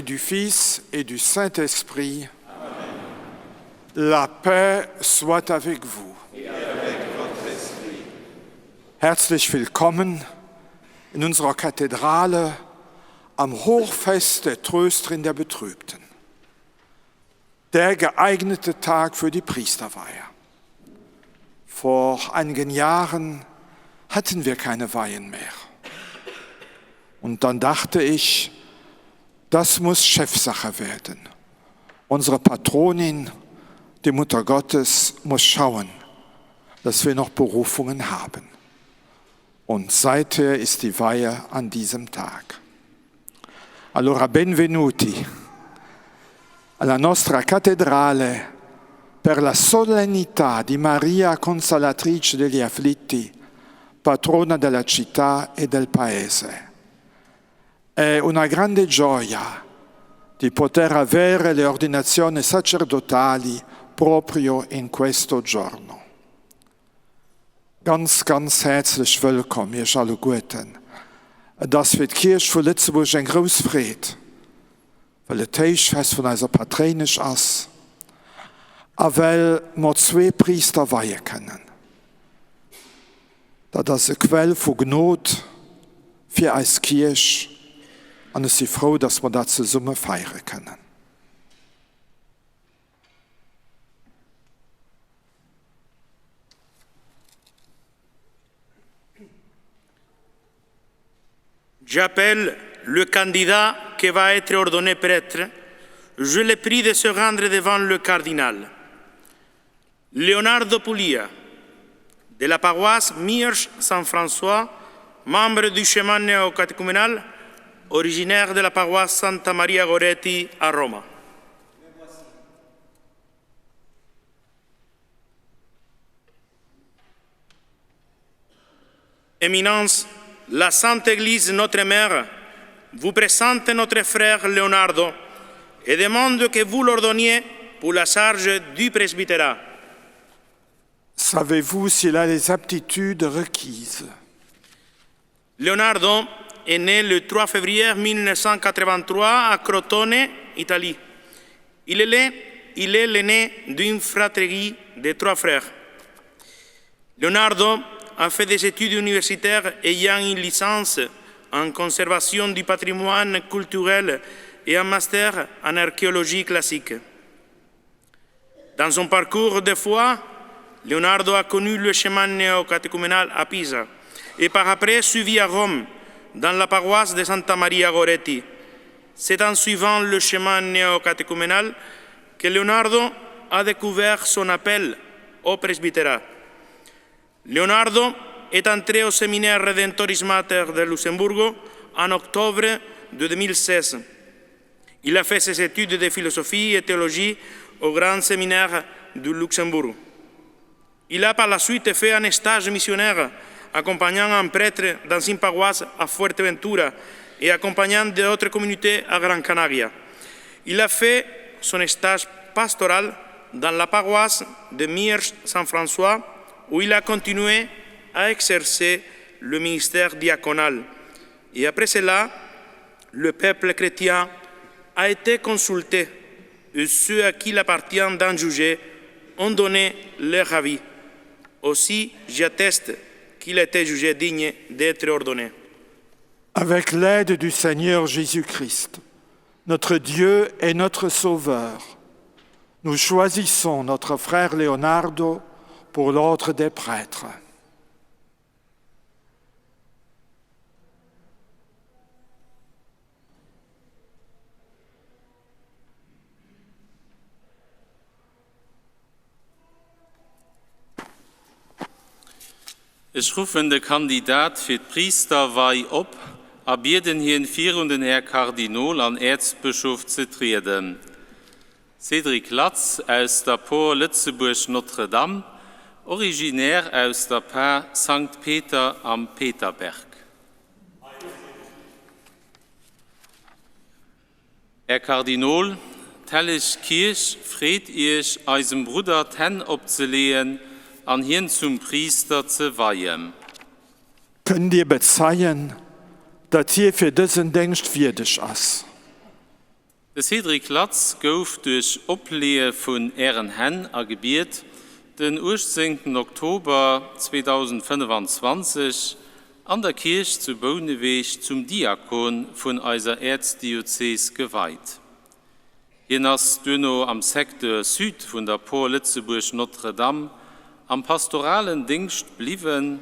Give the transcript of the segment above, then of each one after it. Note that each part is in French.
et du Fils et du Saint-Esprit. Amen. La paix soit avec vous. Et avec votre esprit. Herzlich willkommen in unserer Kathedrale am Hochfest der Trösterin der Betrübten. Der geeignete Tag für die Priesterweihe. Vor einigen Jahren hatten wir keine Weihen mehr. Und dann dachte ich, das muss Chefsache werden. Unsere Patronin, die Mutter Gottes, muss schauen, dass wir noch Berufungen haben. Und seither ist die Weihe an diesem Tag. Allora, benvenuti alla nostra cattedrale per la solennità di Maria Consolatrice degli afflitti, patrona della città e del paese. È una grande gioia di poter avere le ordinazioni sacerdotali proprio in questo giorno. Ganz, ganz herzlich willkommen, ihr alle Guten. Das wird die Kirche von Lützeburg ein Großfried, weil der Teichfest von unserer Patronisch ist, aber weil wir zwei Priester weihen können. Das ist eine Quelle von Gnade für uns Kirche und ich bin froh, dass wir das zusammen feiern können. J'appelle le candidat qui va être ordonné prêtre. Je le prie de se rendre devant le cardinal. Leonardo Puglia, de la paroisse Miersch-Saint-François, membre du chemin néo-catéchuménal, originaire de la paroisse Santa Maria Goretti à Rome. Éminence, la Sainte Église, notre Mère, vous présente notre frère Leonardo et demande que vous l'ordonniez pour la charge du presbytérat. Savez-vous s'il a les aptitudes requises? Leonardo est né le 3 février 1983 à Crotone, Italie. Il est l'aîné d'une fratrie de 3 frères. Leonardo a fait des études universitaires ayant une licence en conservation du patrimoine culturel et un master en archéologie classique. Dans son parcours de foi, Leonardo a connu le chemin néo-catéchuménal à Pisa et par après suivi à Rome, dans la paroisse de Santa Maria Goretti. C'est en suivant le chemin néo-catéchuménal que Leonardo a découvert son appel au presbytérat. Leonardo est entré au séminaire Redemptoris Mater de Luxembourg en octobre de 2016. Il a fait ses études de philosophie et théologie au Grand Séminaire du Luxembourg. Il a par la suite fait un stage missionnaire accompagnant un prêtre dans une paroisse à Fuerteventura et accompagnant d'autres communautés à Gran Canaria. Il a fait son stage pastoral dans la paroisse de Miersch-Saint-François où il a continué à exercer le ministère diaconal. Et après cela, le peuple chrétien a été consulté et ceux à qui il appartient d'en juger ont donné leur avis. Aussi, j'atteste qu'il a été jugé digne d'être ordonné. Avec l'aide du Seigneur Jésus-Christ, notre Dieu et notre Sauveur, nous choisissons notre frère Leonardo pour l'ordre des prêtres. Ich rufe den Kandidat für die Priesterweihe op, ab jeden hier vierenden Herr Kardinal an Erzbischof zu treten. Cédric Latz aus der Port Lützeburg Notre-Dame, originär aus der Paar St. Peter am Peterberg. Herr Kardinal, Tellisch Kirch freut ich, eisem Bruder Ten abzulehen, an hin zum Priester zu weihen. Könnt ihr bezeihen, dass ihr für diesen Dienst würdig ist? De Cedric Latz gouf durch Oplehe von Ehrenhen gebiert den 18. Oktober 2025 an der Kirche zu Boneweg zum Diakon von eiser Erzdiözese geweiht. Jenas Dönno am Sektor Süd von der Port Lützeburg Notre Dame am pastoralen Dienst blieben,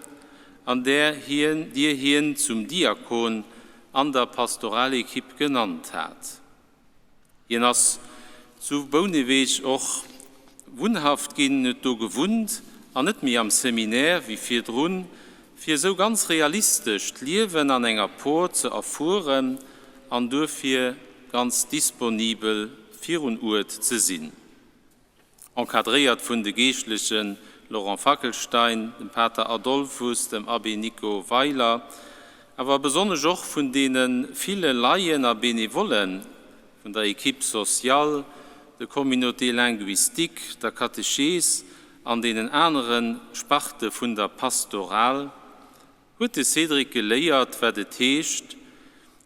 an der dir hin zum Diakon an der Pastoralequipe genannt hat. Jenas zu Boneweg auch wohnhaft gehen nicht do gewohnt, an nicht mehr am Seminar wie vier drun, für so ganz realistisch Leben an enger Port zu erfahren, an dafür ganz disponibel für und Urt zu sein. Enkadriert von den Geistlichen Laurent Fackelstein, dem Pater Adolphus, dem Abbe Nico Weiler, aber besonders auch von denen viele Laien und Benevolen, von der Equipe Sociale, der Communauté Linguistique, der Katechese, an den anderen Sparten von der Pastoral, hat Cedric gelehrt, wer das heißt,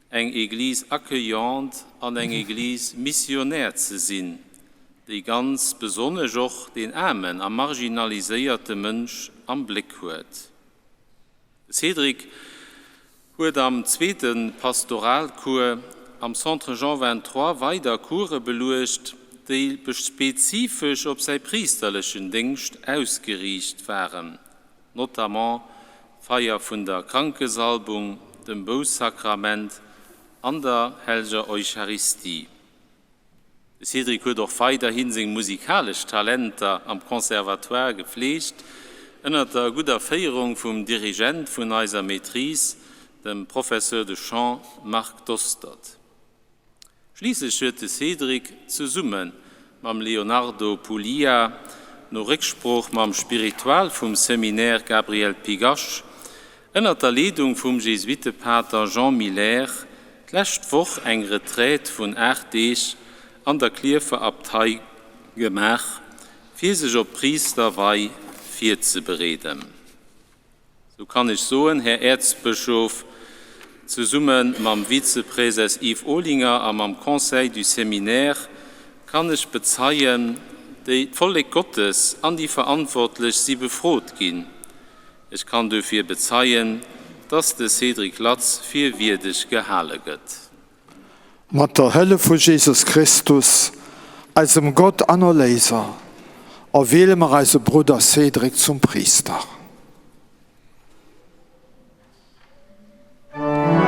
eine Église accueillante und eine Église missionnaire zu sein, die ganz besonders auch den armen und marginalisierten Mensch am Blick hat. Cedric hat am zweiten Pastoralkur am Centre Jean 23 weiter Kurse belucht, die spezifisch auf sein priesterlichen Dienst ausgerichtet waren, notamment Feier von der Krankensalbung, dem Bußsakrament an der Heiligen Eucharistie. Cedric hat auch weiterhin sein musikalisches Talent am Konservatoire gepflegt, unter der guten Feierung vom Dirigent von unserer Maîtrise, dem Professeur de Chant Marc Dostert. Schließlich hat Cedric zusammen mit Leonardo Puglia noch Rückspruch mit dem Spiritual vom Seminär Gabriel Pigache unter der Leitung vom Jesuitenpater Jean Miller letzte Woche ein Retreat von 8 Tagen an der Kirchenabtei gemacht, für sich auf Priesterweihe vorzubereiten. So kann ich sagen, Herr Erzbischof, zusammen mit dem Vizepräses Yves Ohlinger und dem Conseil du Séminaire kann ich bezeichnen, die Volle Gottes an die Verantwortlichen sie befroht gehen. Ich kann dafür bezeichnen, dass der Cedric Latz vierwürdig gehalten wird. Mit der Hölle von Jesus Christus, als dem Gott aller Leser, erwählen wir als Bruder Cedric zum Priester. Alleluia.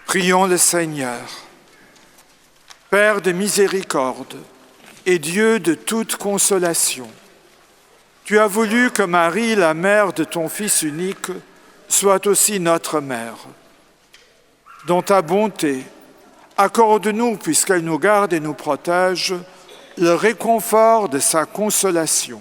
Prions le Seigneur. Père de miséricorde et Dieu de toute consolation, tu as voulu que Marie, la mère de ton Fils unique, soit aussi notre mère. Dans ta bonté, accorde-nous, puisqu'elle nous garde et nous protège, le réconfort de sa consolation.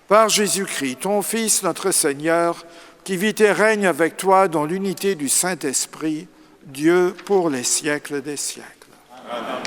Par Jésus-Christ, ton Fils, notre Seigneur, qui vit et règne avec toi dans l'unité du Saint-Esprit, Dieu pour les siècles des siècles. Amen.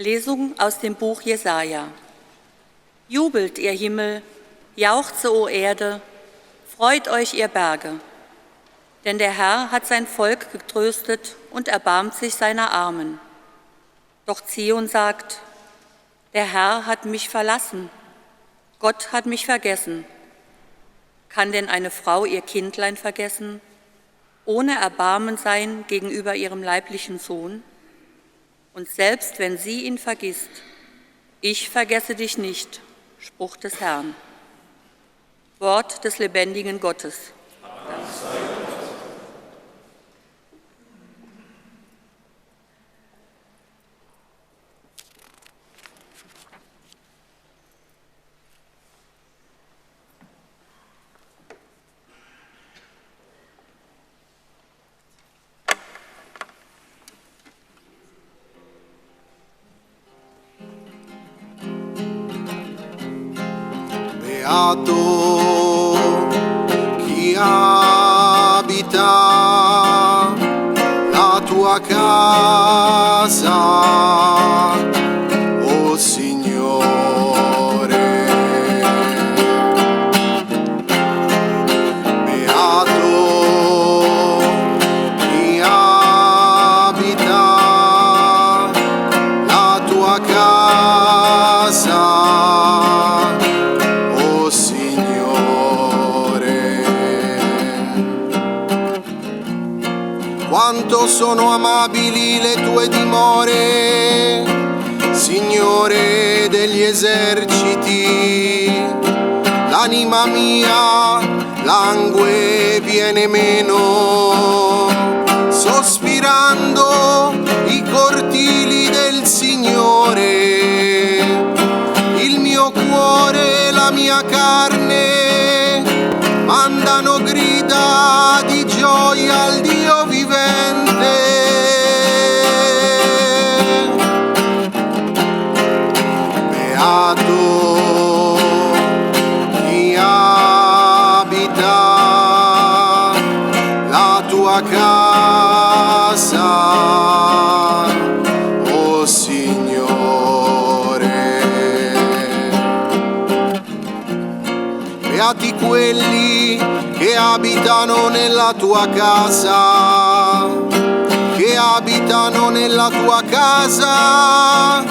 Lesung aus dem Buch Jesaja. Jubelt, ihr Himmel, jauchze, o Erde, freut euch, ihr Berge. Denn der Herr hat sein Volk getröstet und erbarmt sich seiner Armen. Doch Zion sagt, der Herr hat mich verlassen, Gott hat mich vergessen. Kann denn eine Frau ihr Kindlein vergessen, ohne Erbarmen sein gegenüber ihrem leiblichen Sohn? Und selbst wenn sie ihn vergisst, ich vergesse dich nicht, Spruch des Herrn. Wort des lebendigen Gottes. Beato chi abita la tua casa, o Signore. Beato chi abita la tua casa, quanto sono amabili le tue dimore, Signore degli eserciti. L'anima mia langue viene meno, sospirando i cortili del Signore. Il mio cuore, la mia carne mandano grida di gioia al Dio vivente. Beato chi abita la tua casa, o Signore. Beati quelli che abitano nella tua casa, che abitano nella tua casa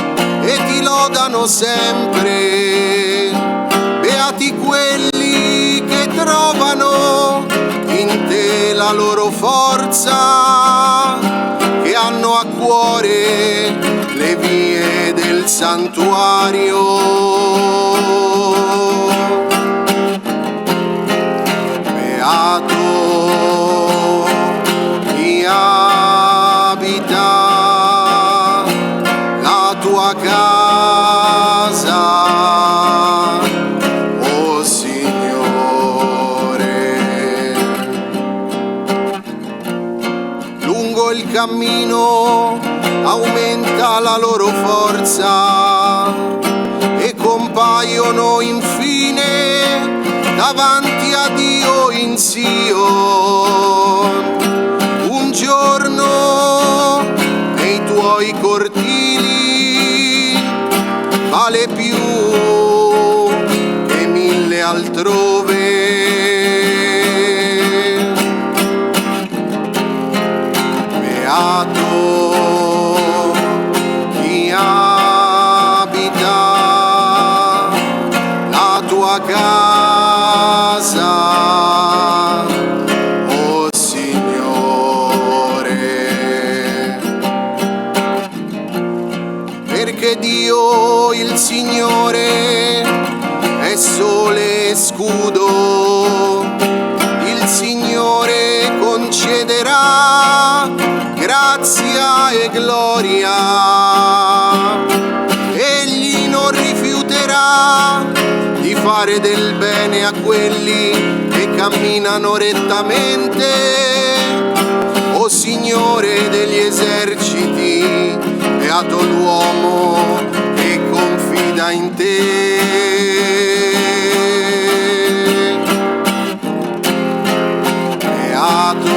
e ti lodano sempre. Beati quelli che trovano in te la loro forza, che hanno a cuore le vie del santuario. Beato chi abita la tua casa, o Signore. Lungo il cammino aumenta la loro forza e compaiono infine davanti a Dio in Sion. Un giorno nei tuoi cortili vale più che 1000 altrove. Beato chi abita la tua casa, oh Signore, perché Dio il Signore è sole e scudo, il Signore concederà grazia e gloria, egli non rifiuterà di fare del bene a quelli che camminano rettamente. O Signore degli eserciti, beato l'uomo che confida in te. Beato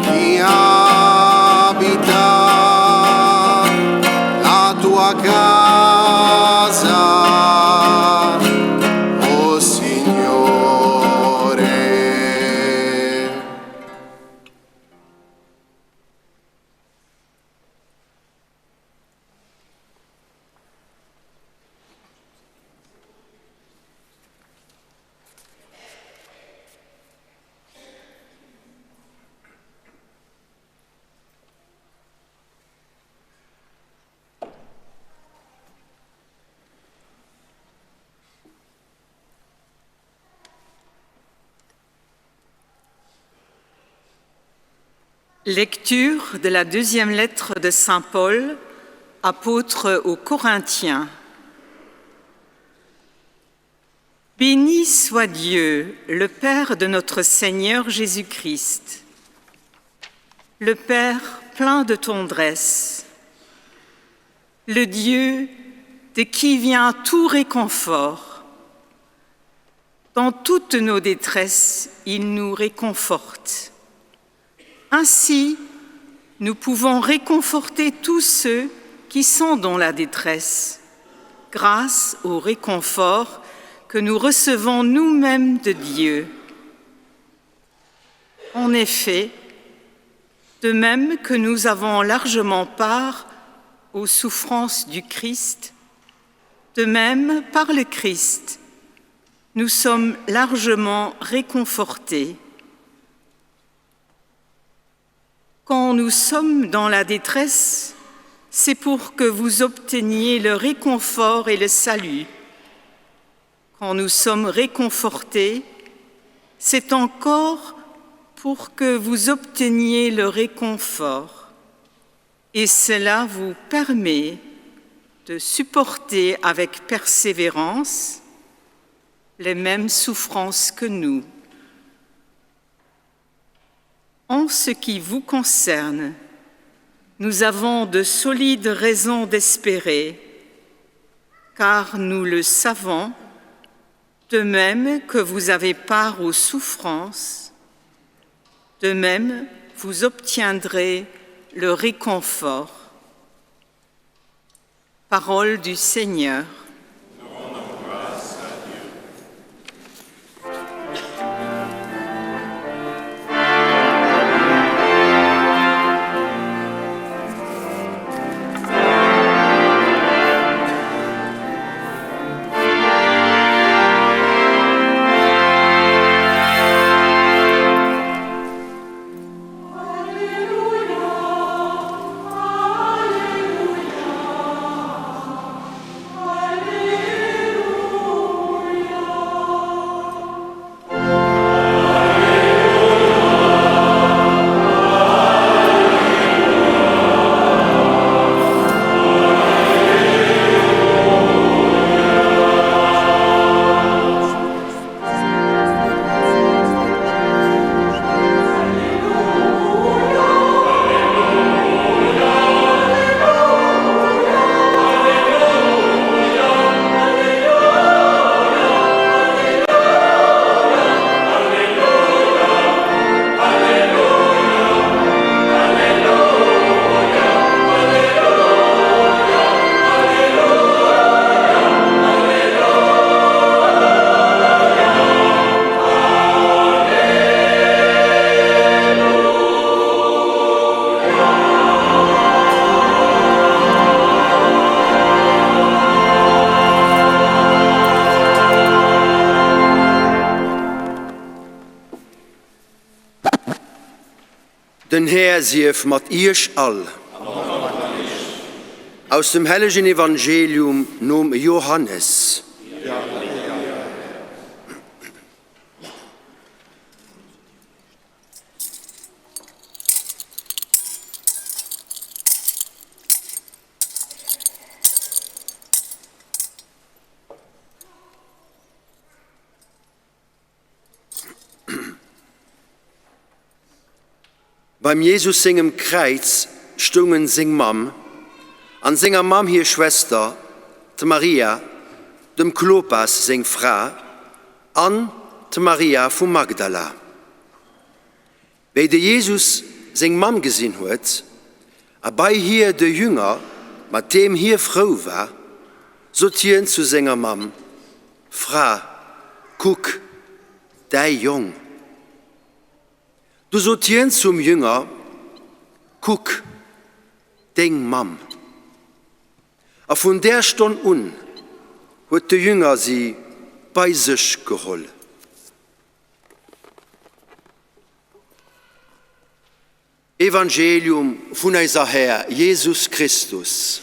chi abita la tua casa, oh Signore. Lecture de la deuxième lettre de Saint Paul, apôtre aux Corinthiens. Béni soit Dieu, le Père de notre Seigneur Jésus-Christ, le Père plein de tendresse, le Dieu de qui vient tout réconfort. Dans toutes nos détresses, il nous réconforte. Ainsi, nous pouvons réconforter tous ceux qui sont dans la détresse, grâce au réconfort que nous recevons nous-mêmes de Dieu. En effet, de même que nous avons largement part aux souffrances du Christ, de même, par le Christ, nous sommes largement réconfortés. Quand nous sommes dans la détresse, c'est pour que vous obteniez le réconfort et le salut. Quand nous sommes réconfortés, c'est encore pour que vous obteniez le réconfort. Et cela vous permet de supporter avec persévérance les mêmes souffrances que nous. En ce qui vous concerne, nous avons de solides raisons d'espérer, car nous le savons, de même que vous avez part aux souffrances, de même vous obtiendrez le réconfort. Parole du Seigneur. Alleluia. Den Herr sief mat ihrch all. Aus dem heiligen Evangelium nom Johannes. Beim Jesus singem Kreuz stungen sing Mam, an singer Mam hier Schwester, de Maria, dem Klopas sing Fra, an de Maria vu Magdala. Bei de Jesus sing Mam gesinn huet, bei hier de Jünger, mat dem hier Frau war, so tien zu singer Mam, Fra, guck, dei Jung. Du sortieren zum Jünger, guck, deng Mam. A von der Stunde an hat der Jünger sie bei sich geholt. Evangelium von unser Herr Jesus Christus.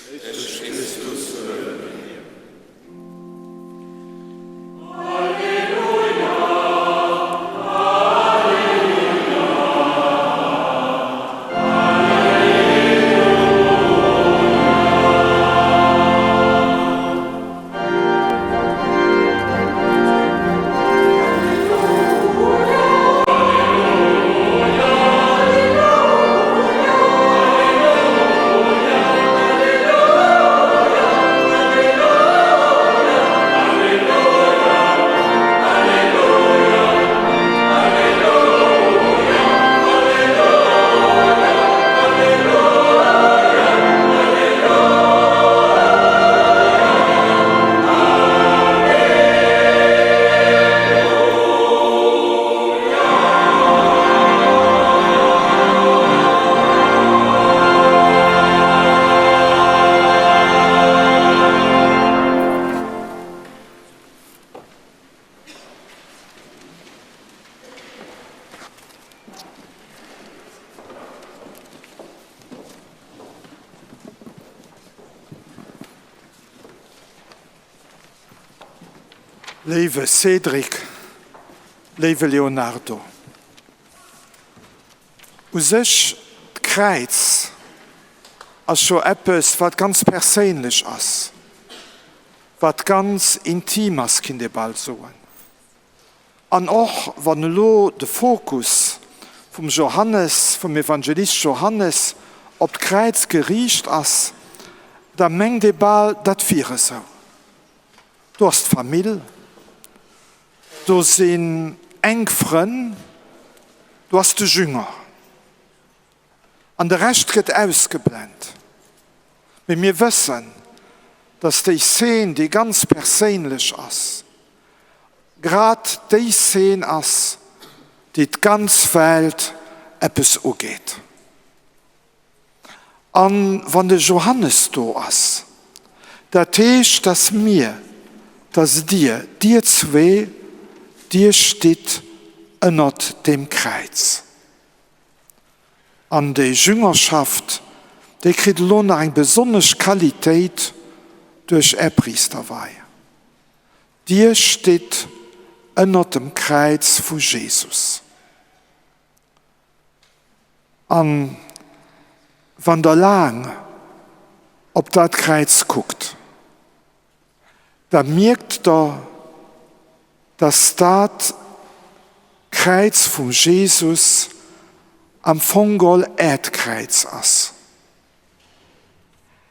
Lieve Cedric, lieve Leonardo, u sech Kreuz als schon etwas, was ganz persönlich ist, was ganz intim ist, kann ich bald sagen. Und auch, wenn lo der Fokus vom Johannes, vom Evangelist Johannes, auf das Kreuz gerichtet ist, dann mengt ich bald das wäre so. Du hast Familie, du sind eng Freunde, du hast die Jünger. Und der Rest wird ausgeblendet. Wenn wir wissen, dass die Szene, die ganz persönlich ist, gerade die Szene ist, die die ganze Welt etwas angeht. Und wenn der Johannes da ist, das heißt, dass mir, dass dir zwei, dir steht unter dem Kreuz. An die Jüngerschaft, die kriegt nun eine besondere Qualität durch Priesterweihe. Dir steht unter dem Kreuz von Jesus. Und wenn der lang auf das Kreuz guckt, dann merkt er, dass das Kreuz von Jesus am Fongol Erdkreuz ist.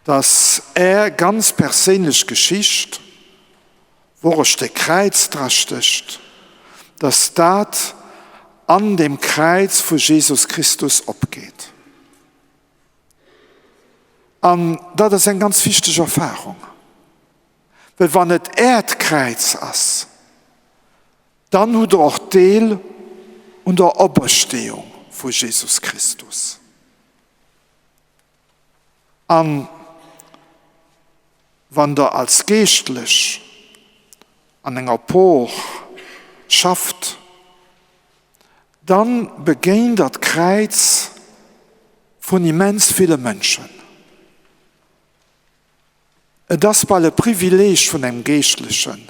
Dass ganz persönlich Geschichte, wo der Kreuz drasticht, dass das an dem Kreuz von Jesus Christus abgeht. Und das ist eine ganz wichtige Erfahrung. Weil wenn es Erdkreuz ist, dann hat er auch Teil und der Auferstehung von Jesus Christus. Und wenn er als geistlich an einer Epoche schafft, dann beginnt das Kreuz von immens viele Menschen. Das war ein Privileg von dem Geistlichen,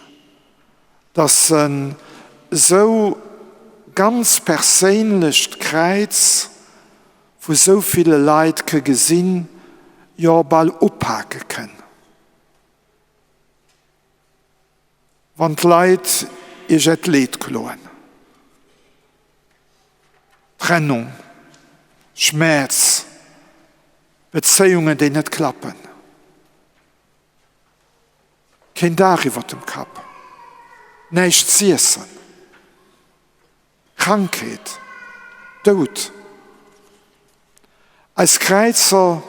dass ein so ganz persönlich Kreuz, wo so viele Leute gesehen, ja bald abhaken können. Wenn die Leute ihr Leid klauen. Trennung, Schmerz, Beziehungen, die nicht klappen. Kein Dach über dem Kopf. Nichts zu essen. Krankheit. Tod. Als Kreuzer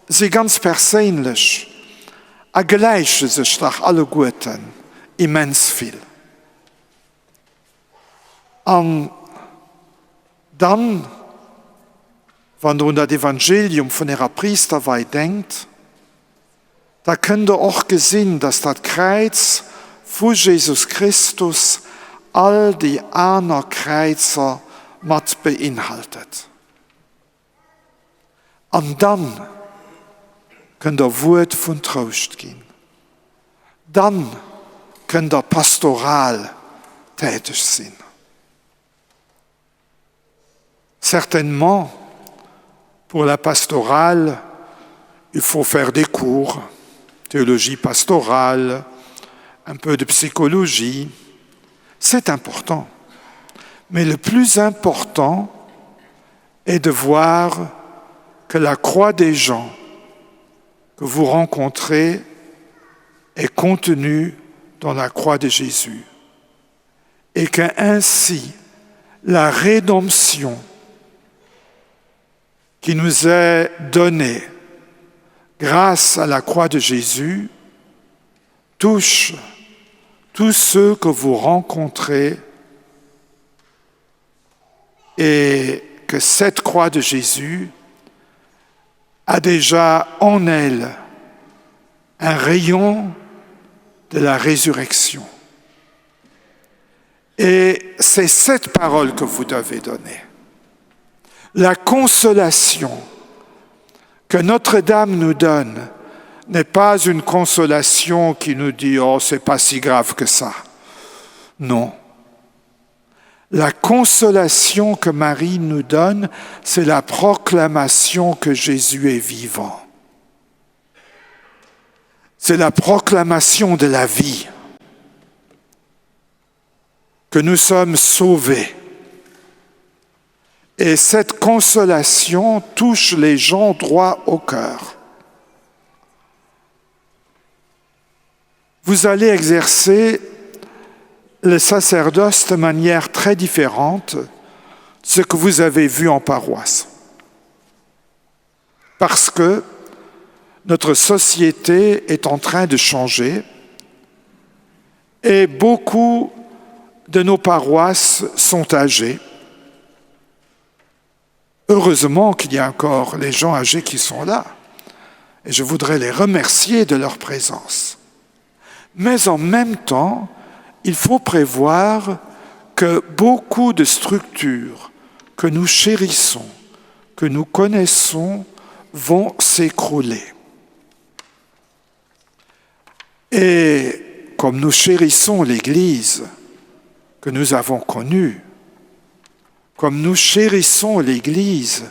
sie ganz persönlich gleichen sich nach alle Guten immens viel. Und dann, wenn du an das Evangelium von ihrer Priesterweihe denkt, da könnt ihr auch gesehen, dass das Kreuz von Jesus Christus all die anderen Kreuzer mit beinhaltet. Und dann könnt ihr Wort von Trost gehen. Dann könnt ihr pastoral tätig sein. Certainement, pour la pastorale, il faut faire des cours, théologie pastorale, un peu de psychologie. C'est important. Mais le plus important est de voir que la croix des gens que vous rencontrez est contenue dans la croix de Jésus. Et qu'ainsi, la rédemption qui nous est donnée grâce à la croix de Jésus touche tous ceux que vous rencontrez et que cette croix de Jésus a déjà en elle un rayon de la résurrection. Et c'est cette parole que vous devez donner. La consolation que Notre-Dame nous donne n'est pas une consolation qui nous dit « Oh, c'est pas si grave que ça ». Non. La consolation que Marie nous donne, c'est la proclamation que Jésus est vivant. C'est la proclamation de la vie, que nous sommes sauvés. Et cette consolation touche les gens droit au cœur. Vous allez exercer le sacerdoce de manière très différente de ce que vous avez vu en paroisse. Parce que notre société est en train de changer et beaucoup de nos paroisses sont âgées. Heureusement qu'il y a encore les gens âgés qui sont là. Et je voudrais les remercier de leur présence. Mais en même temps, il faut prévoir que beaucoup de structures que nous chérissons, que nous connaissons, vont s'écrouler. Et comme nous chérissons l'Église que nous avons connue, comme nous chérissons l'Église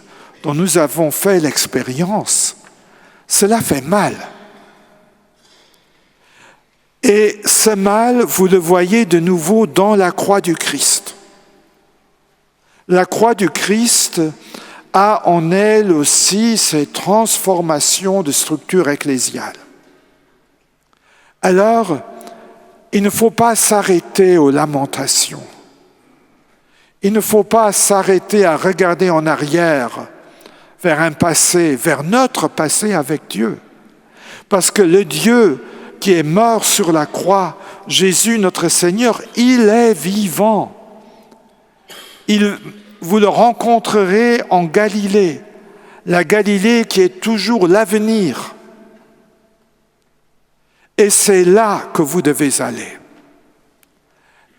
dont nous avons fait l'expérience, cela fait mal. Et ce mal, vous le voyez de nouveau dans la croix du Christ. La croix du Christ a en elle aussi ces transformations de structure ecclésiale. Alors, il ne faut pas s'arrêter aux lamentations. Il ne faut pas s'arrêter à regarder en arrière vers un passé, vers notre passé avec Dieu. Parce que le Dieu qui est mort sur la croix, Jésus notre Seigneur, il est vivant. Vous le rencontrerez en Galilée, la Galilée qui est toujours l'avenir. Et c'est là que vous devez aller.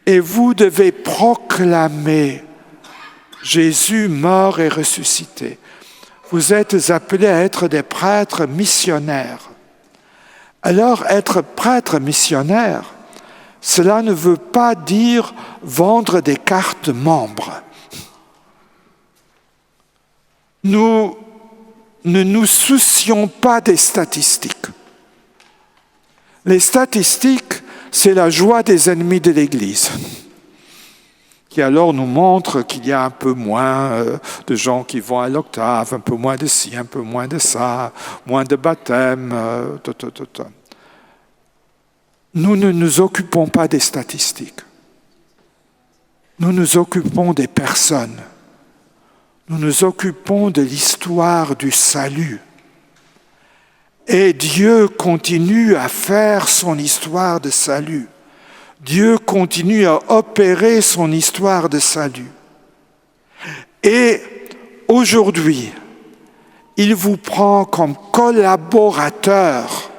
Et vous devez proclamer Jésus mort et ressuscité. vous êtes appelés à être des prêtres missionnaires. Alors, être prêtre missionnaire, cela ne veut pas dire vendre des cartes membres. Nous ne nous soucions pas des statistiques. Les statistiques, c'est la joie des ennemis de l'Église, qui alors nous montrent qu'il y a un peu moins de gens qui vont à l'octave, un peu moins de ci, un peu moins de ça, moins de baptêmes. Nous ne nous occupons pas des statistiques. Nous nous occupons des personnes. Nous nous occupons de l'histoire du salut. Et Dieu continue à faire son histoire de salut. Dieu continue à opérer son histoire de salut. Et aujourd'hui, il vous prend comme collaborateur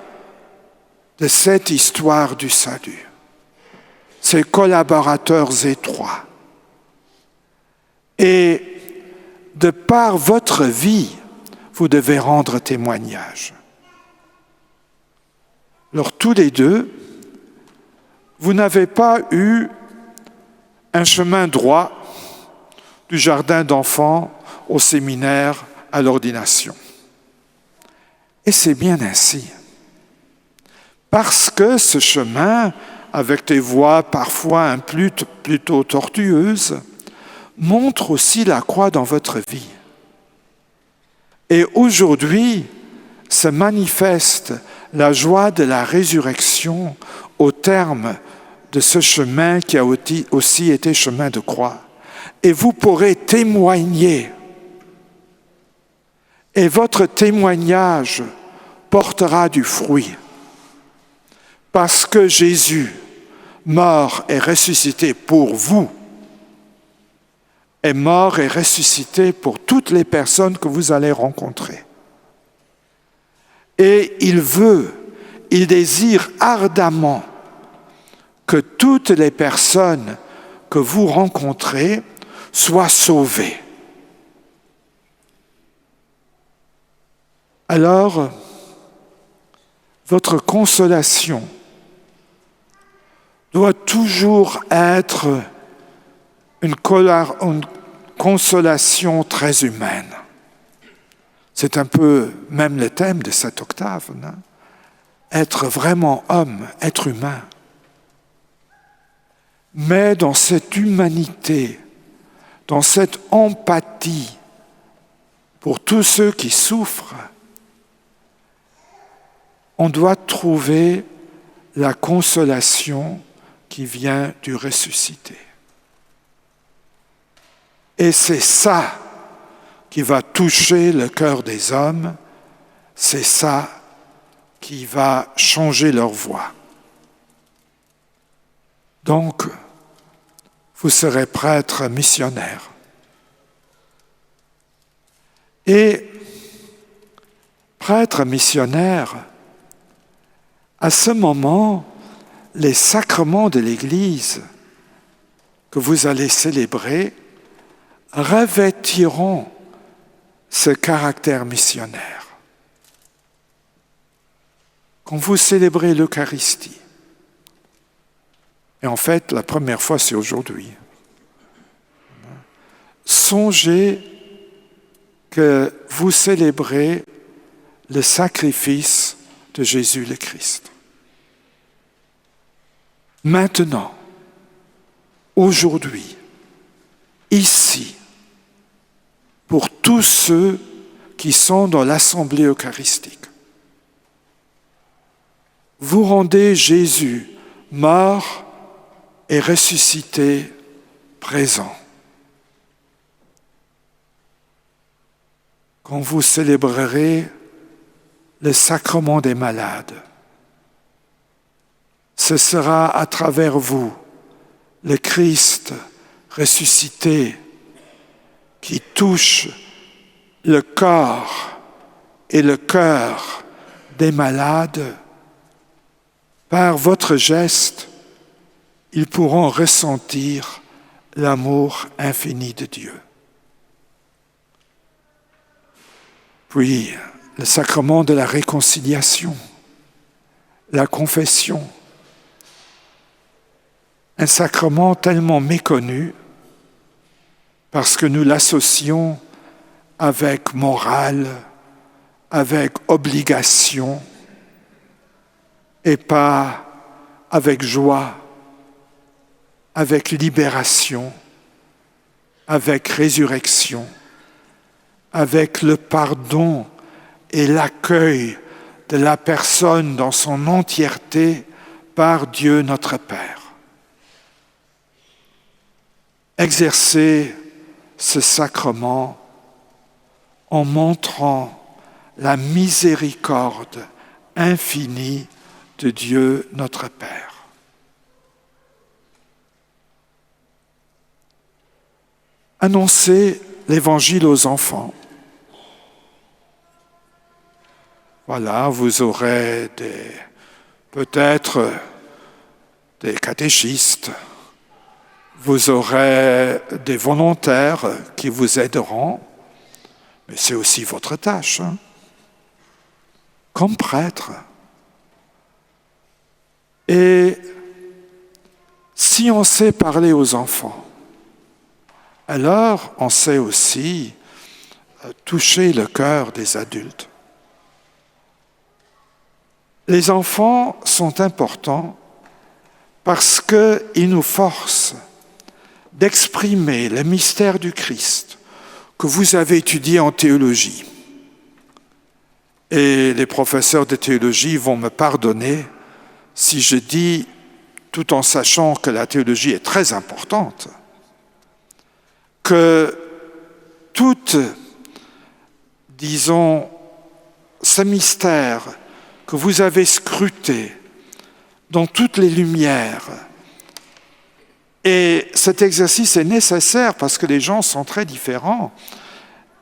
de cette histoire du salut. Ces collaborateurs étroits. Et de par votre vie, vous devez rendre témoignage. Alors tous les deux, vous n'avez pas eu un chemin droit du jardin d'enfants au séminaire à l'ordination. Et c'est bien ainsi. Parce que ce chemin, avec des voies parfois plutôt tortueuses, montre aussi la croix dans votre vie. Et aujourd'hui, se manifeste la joie de la résurrection au terme de ce chemin qui a aussi été chemin de croix. Et vous pourrez témoigner. Et votre témoignage portera du fruit. Parce que Jésus, mort et ressuscité pour vous, est mort et ressuscité pour toutes les personnes que vous allez rencontrer. Et il désire ardemment que toutes les personnes que vous rencontrez soient sauvées. Alors, votre consolation doit toujours être une consolation très humaine. C'est un peu même le thème de cette octave, non? Être vraiment homme, être humain. Mais dans cette humanité, dans cette empathie pour tous ceux qui souffrent, on doit trouver la consolation qui vient du ressuscité. Et c'est ça qui va toucher le cœur des hommes, c'est ça qui va changer leur voix. Donc, vous serez prêtre missionnaire. Et prêtre missionnaire, à ce moment, les sacrements de l'Église que vous allez célébrer revêtiront ce caractère missionnaire. Quand vous célébrez l'Eucharistie, et en fait, la première fois, c'est aujourd'hui, songez que vous célébrez le sacrifice de Jésus le Christ. Maintenant, aujourd'hui, ici, pour tous ceux qui sont dans l'assemblée eucharistique, vous rendez Jésus mort et ressuscité présent. Quand vous célébrerez le sacrement des malades, ce sera à travers vous, le Christ ressuscité, qui touche le corps et le cœur des malades. Par votre geste, ils pourront ressentir l'amour infini de Dieu. Puis le sacrement de la réconciliation, la confession, un sacrement tellement méconnu parce que nous l'associons avec morale, avec obligation et pas avec joie, avec libération, avec résurrection, avec le pardon et l'accueil de la personne dans son entièreté par Dieu notre Père. Exercer ce sacrement en montrant la miséricorde infinie de Dieu notre Père. Annoncer l'Évangile aux enfants. Voilà, vous aurez peut-être des catéchistes, vous aurez des volontaires qui vous aideront, mais c'est aussi votre tâche, comme prêtre. Et si on sait parler aux enfants, alors on sait aussi toucher le cœur des adultes. Les enfants sont importants parce qu'ils nous forcent d'exprimer le mystère du Christ que vous avez étudié en théologie. Et les professeurs de théologie vont me pardonner si je dis, tout en sachant que la théologie est très importante, que tout, disons, ce mystère que vous avez scruté dans toutes les lumières, et cet exercice est nécessaire parce que les gens sont très différents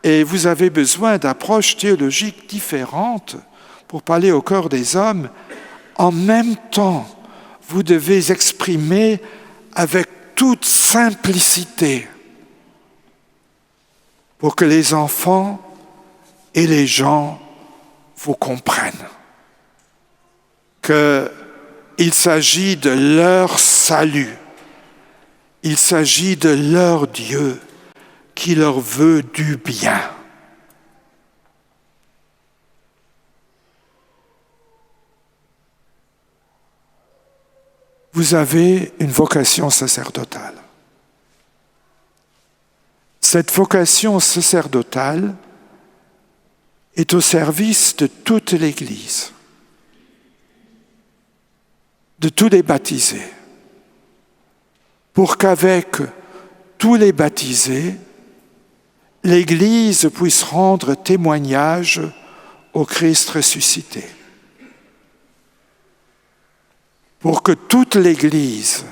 et vous avez besoin d'approches théologiques différentes pour parler au cœur des hommes. En même temps, vous devez exprimer avec toute simplicité pour que les enfants et les gens vous comprennent qu'il s'agit de leur salut. Il s'agit de leur Dieu qui leur veut du bien. Vous avez une vocation sacerdotale. Cette vocation sacerdotale est au service de toute l'Église, de tous les baptisés, pour qu'avec tous les baptisés, l'Église puisse rendre témoignage au Christ ressuscité. Pour que toute l'Église,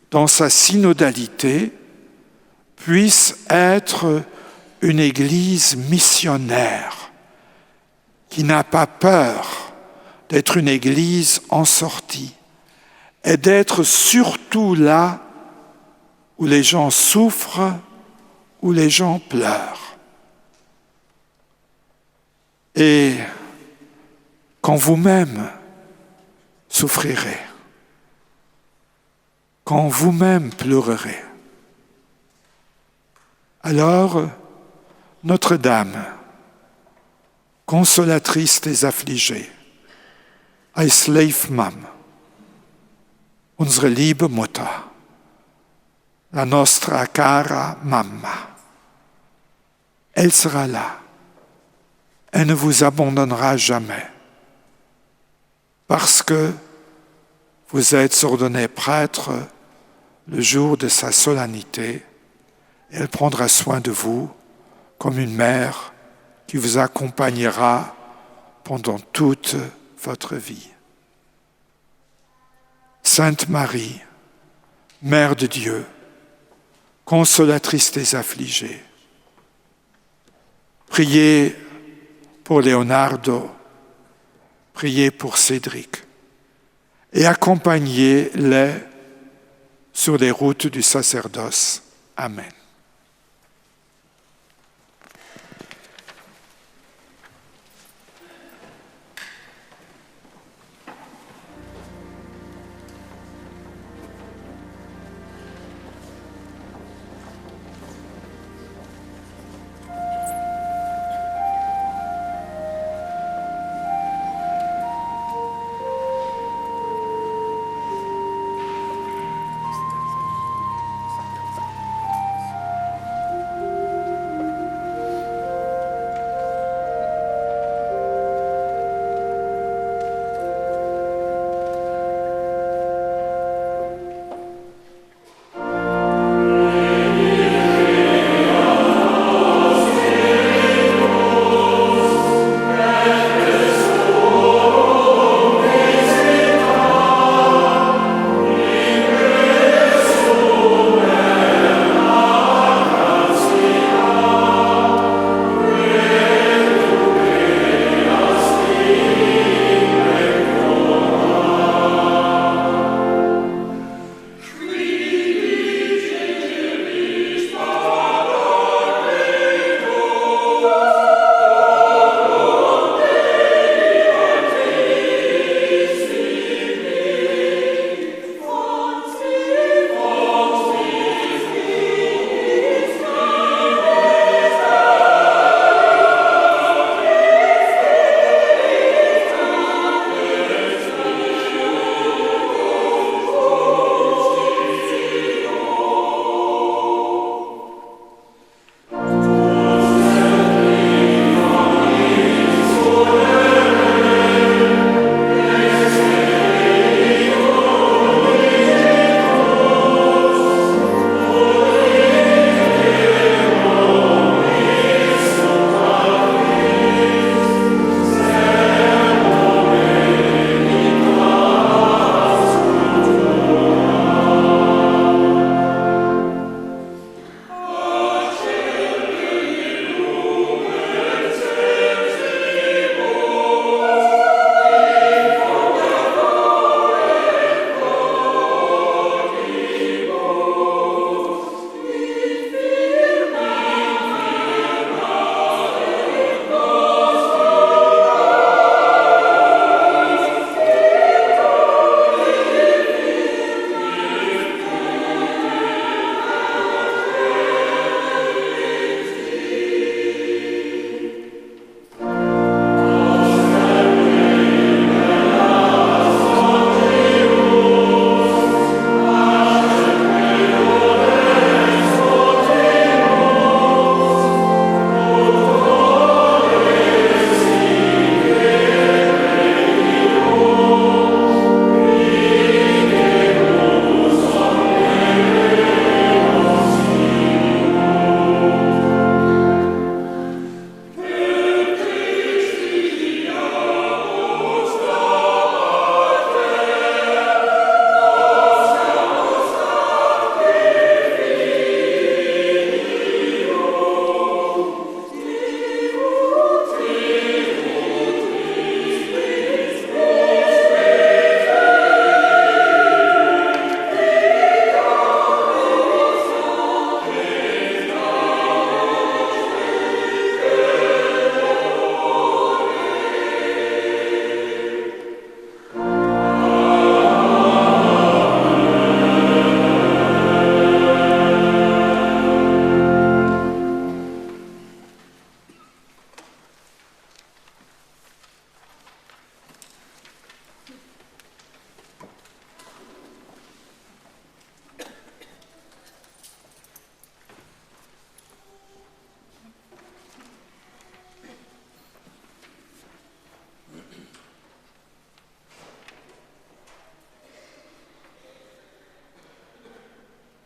dans sa synodalité, puisse être une Église missionnaire, qui n'a pas peur d'être une Église en sortie, et d'être surtout là où les gens souffrent, où les gens pleurent. Et quand vous-même souffrirez, quand vous-même pleurerez, alors Notre-Dame, consolatrice des affligés, als Leifmam, unsere liebe Mutter, la nostra cara mamma. Elle sera là. Elle ne vous abandonnera jamais. Parce que vous êtes ordonné prêtre le jour de sa solennité. Elle prendra soin de vous comme une mère qui vous accompagnera pendant toute votre vie. Sainte Marie, Mère de Dieu, consolatrice des affligés, priez pour Leonardo, priez pour Cédric et accompagnez-les sur les routes du sacerdoce. Amen.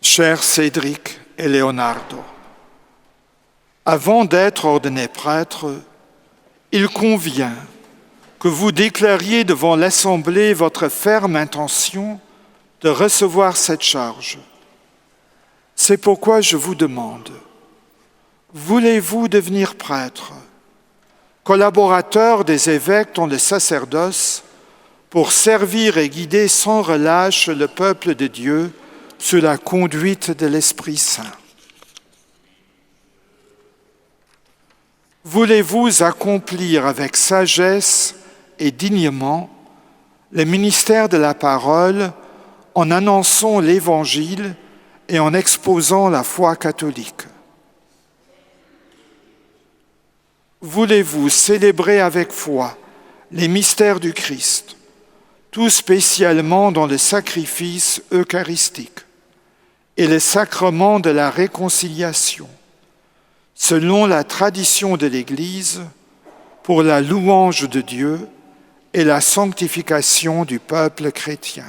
chers Cédric et Leonardo, avant d'être ordonné prêtre, il convient que vous déclariez devant l'Assemblée votre ferme intention de recevoir cette charge. C'est pourquoi je vous demande, voulez-vous devenir prêtre, collaborateur des évêques dans le sacerdoce, pour servir et guider sans relâche le peuple de Dieu sous la conduite de l'Esprit Saint? Voulez-vous accomplir avec sagesse et dignement le ministère de la parole en annonçant l'Évangile et en exposant la foi catholique? Voulez-vous célébrer avec foi les mystères du Christ, tout spécialement dans le sacrifice eucharistique et le sacrement de la réconciliation, selon la tradition de l'Église, pour la louange de Dieu et la sanctification du peuple chrétien?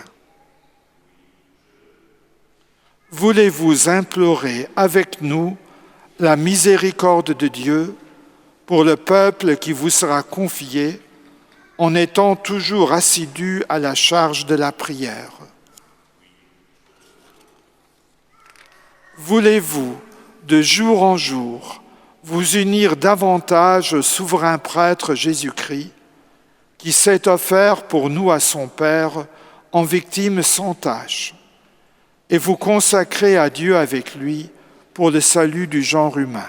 Voulez-vous implorer avec nous la miséricorde de Dieu pour le peuple qui vous sera confié, en étant toujours assidu à la charge de la prière? Voulez-vous, de jour en jour, vous unir davantage au souverain prêtre Jésus-Christ, qui s'est offert pour nous à son Père en victime sans tache, et vous consacrer à Dieu avec lui pour le salut du genre humain?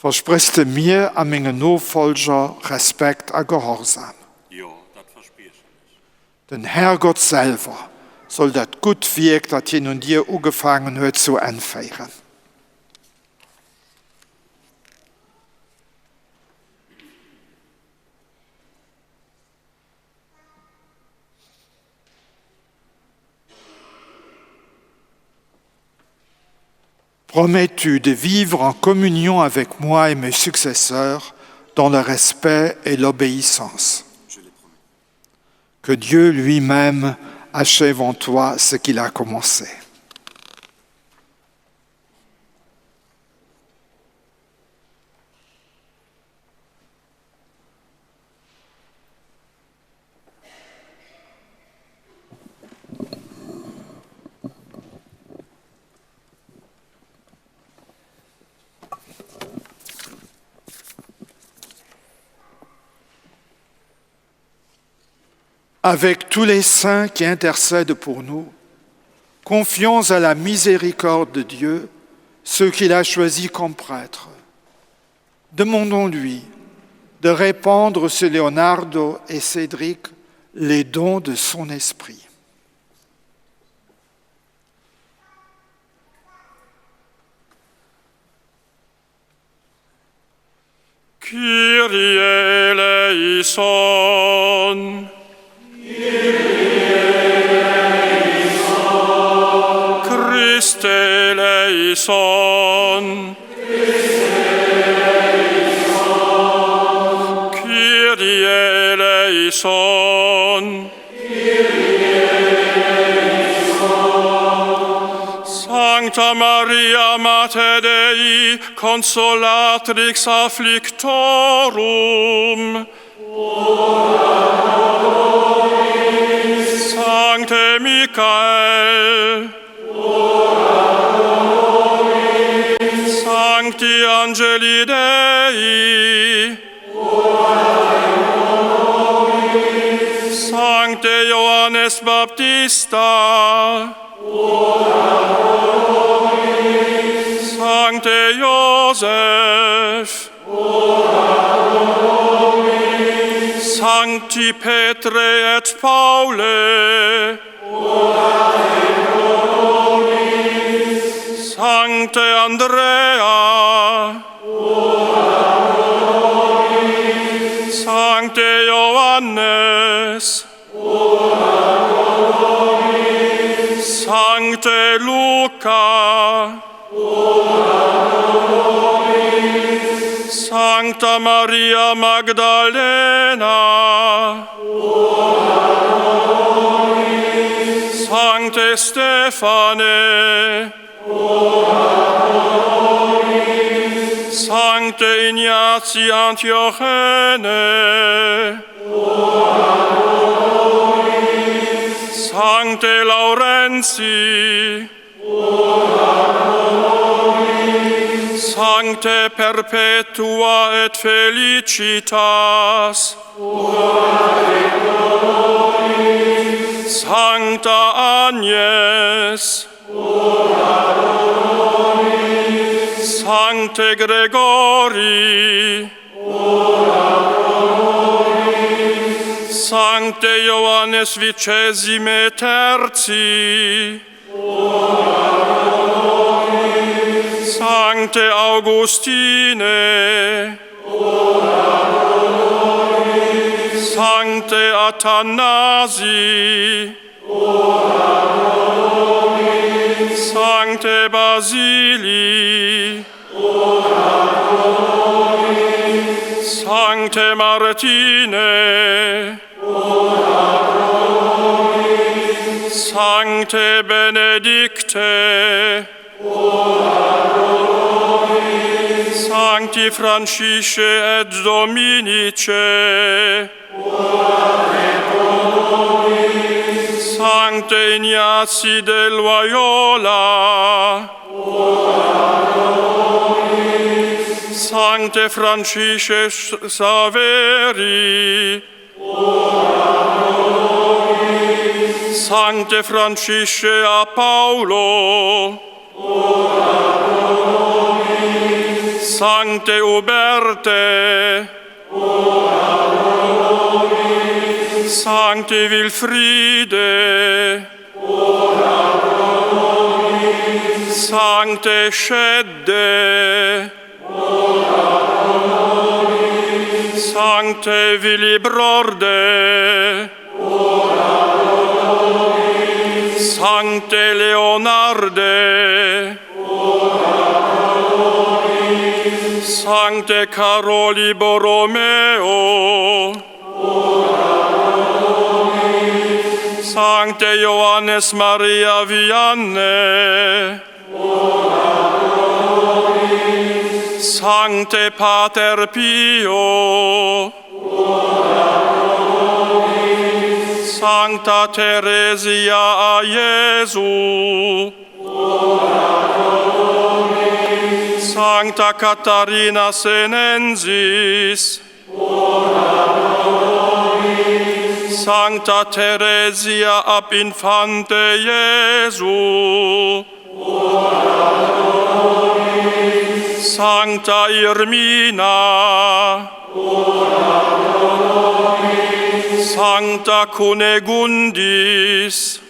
Versprichst du mir an meine Nachfolger Respekt und Gehorsam? Ja, das verspreche ich. Den Herrgott selber soll das gut Werk, das hin und dir angefangen hat, so anfeiern. Promets-tu de vivre en communion avec moi et mes successeurs dans le respect et l'obéissance? Je le promets. Que Dieu lui-même achève en toi ce qu'il a commencé. Avec tous les saints qui intercèdent pour nous, confions à la miséricorde de Dieu ceux qu'il a choisis comme prêtres. Demandons-lui de répandre sur Leonardo et Cédric les dons de son esprit. Kyrie eleison. Christe eleison. Kyrie eleison. Sancta Maria Mater Dei, consolatrix afflictorum. Sancte Michael. Sancti Angeli Dei. Sancte Johannes Baptista. Sancte Joseph. Sancti Petre et Paule. Sancte Andrea. Sancte Johannes. Sancte Luca. Sancta Maria Magdalena, Sancte Stefane, Sancte Ignazii Antiochene, Sancte Laurentii, Sancte Perpetua et Felicitas, Sancta Agnes, Sancte Gregori, Sancte Ioannes Vicesime Tertii, Sancte Augustine, Sancte Athanasi, Sancte Basili, Sancte Martine, Sancte Benedicte, Sancti Francisce et Dominice, Sancte Ignazii de Loyola, Sancte Francisce Saveri, Sancte Francisce a Paulo, Sancte Uberte, Sancte Wilfride, Sancte Scedde, Sancte Willibrorde, Sancte Leonarde, Sancte Caroli Borromeo, Sancte Ioannes Maria Vianney, Sancte Pater Pio, Sancta Teresia a Iesu, Sancta Catarina Senensis, Sancta Teresia ab Infante Iesu, Sancta Irmina, Sancta Cunegundis,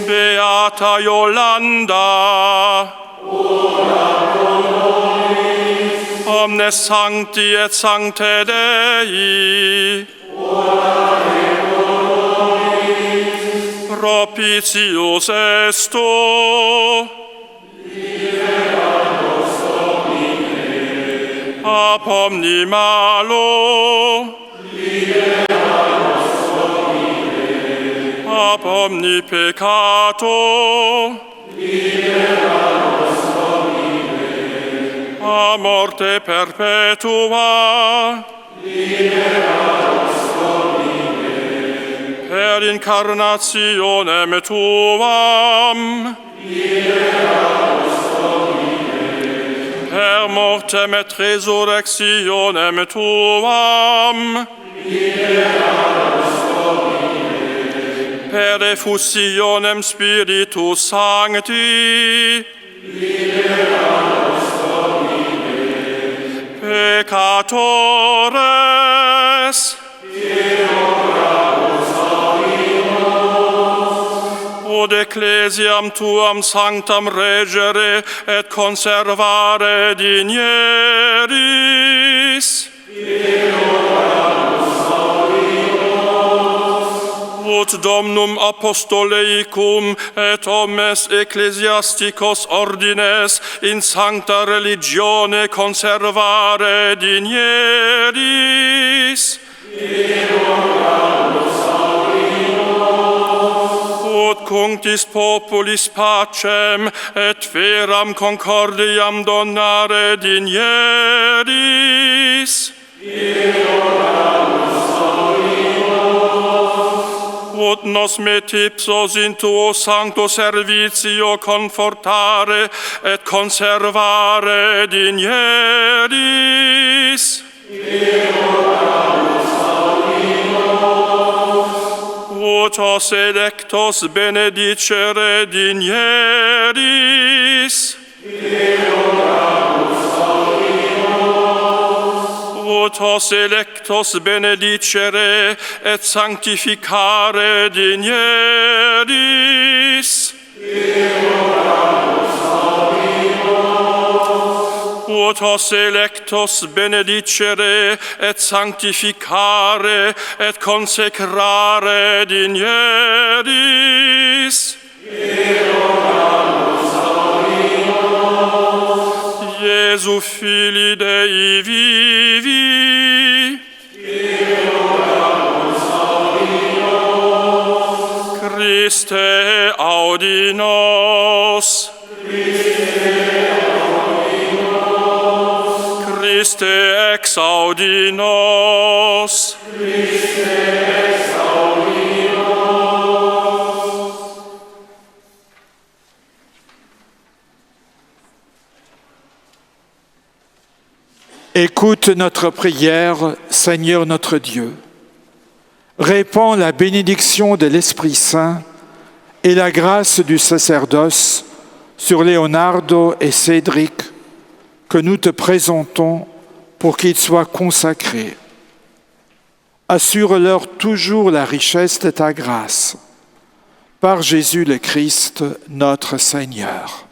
Beata Yolanda, omnes sancti et sancte Dei, propitius esto, ab omni malo, ab omni peccato, a morte perpetua, per incarnationem tuam, per mortem et resurrectionem tuam, per effusionem Spiritus Sancti, peccatores, od ecclesiam tuam sanctam regere et conservare digneris, ut ad Domnum Apostoleicum et omnes ecclesiasticos ordines in sancta religione conservare digneris. Ut cunctis populis pacem et veram concordiam donare digneris. Ut nos met ipsos in tuo sancto servitio confortare et conservare digneris. Ut os electos benedicere digneris. Ut os electos benedicere et sanctificare digneris. Ut os electos benedicere et sanctificare et consecrare digneris. Iesu Filii Dei vivi. Christe audi nos. Christe exaudi nos. Écoute notre prière, Seigneur notre Dieu. Répands la bénédiction de l'Esprit Saint et la grâce du sacerdoce sur Leonardo et Cédric que nous te présentons pour qu'ils soient consacrés. Assure-leur toujours la richesse de ta grâce. Par Jésus le Christ, notre Seigneur.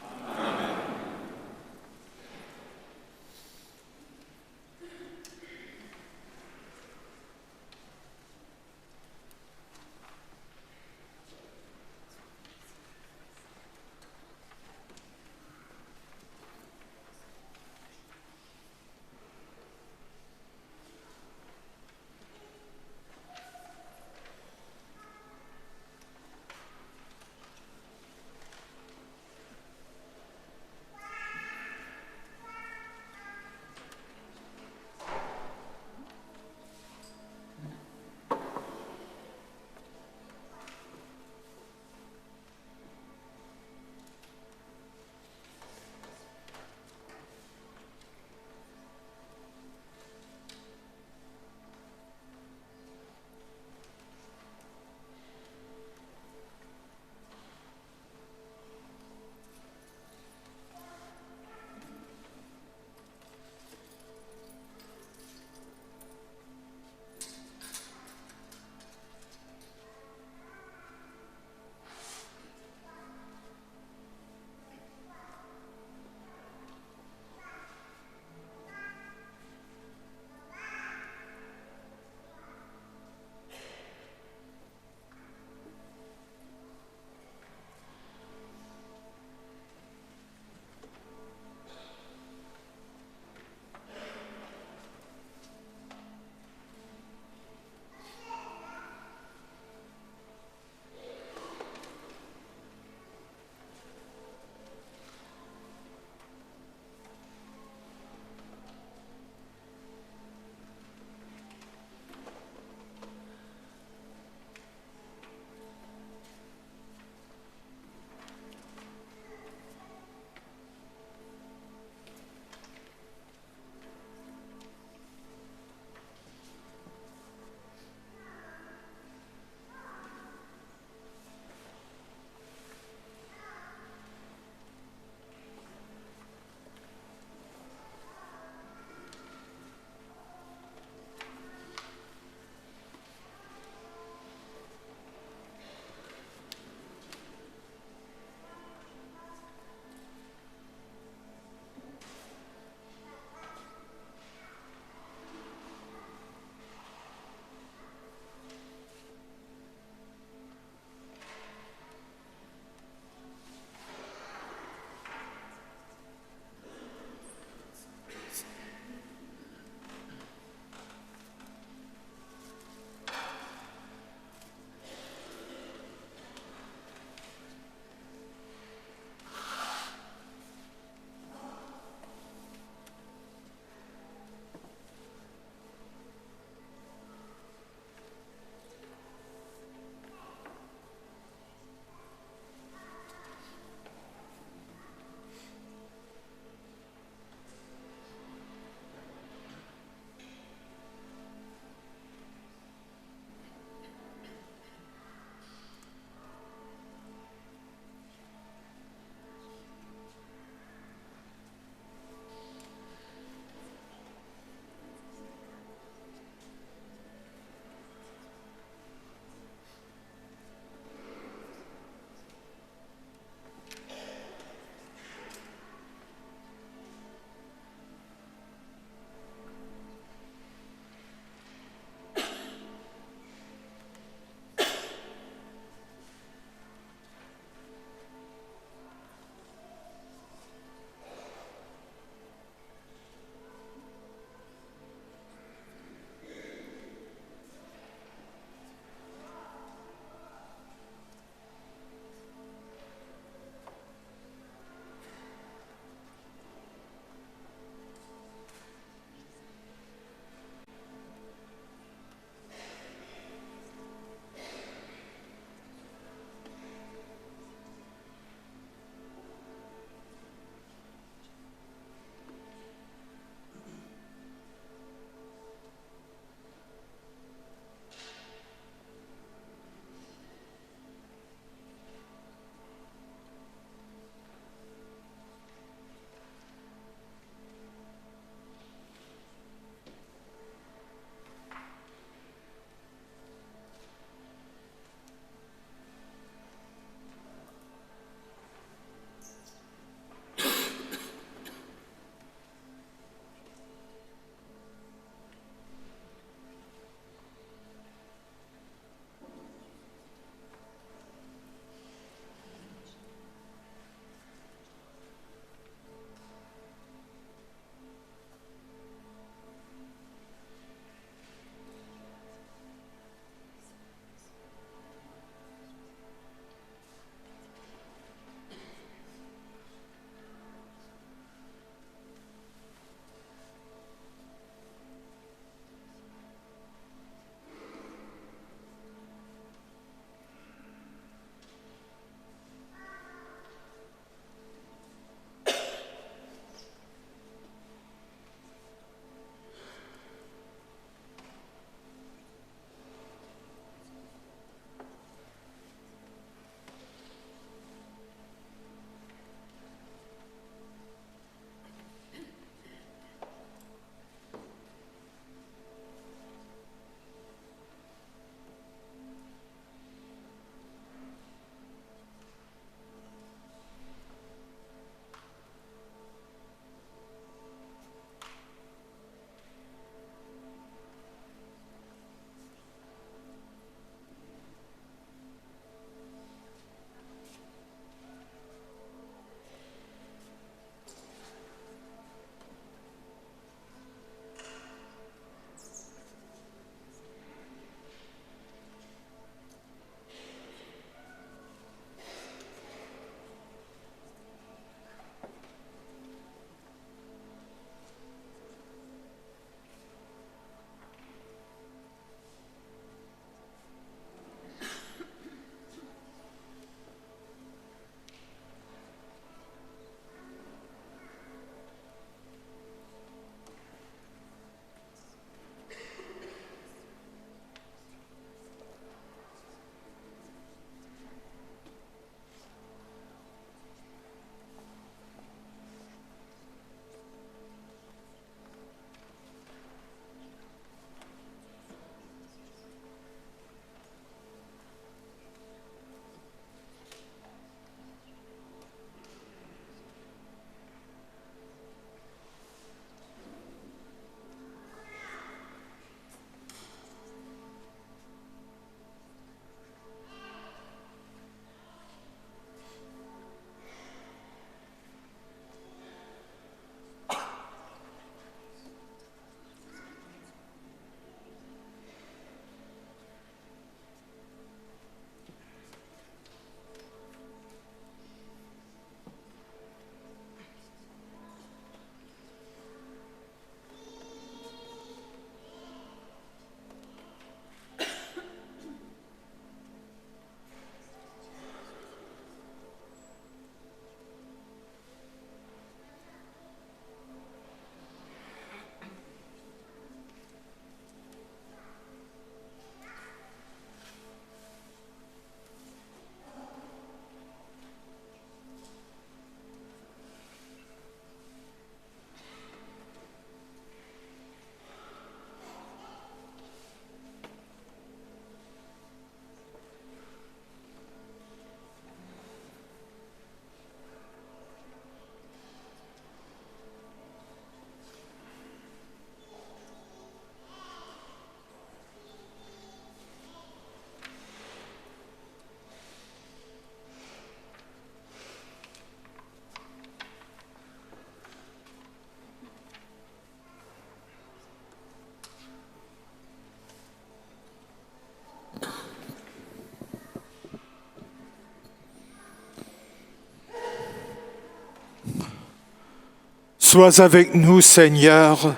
Sois avec nous, Seigneur,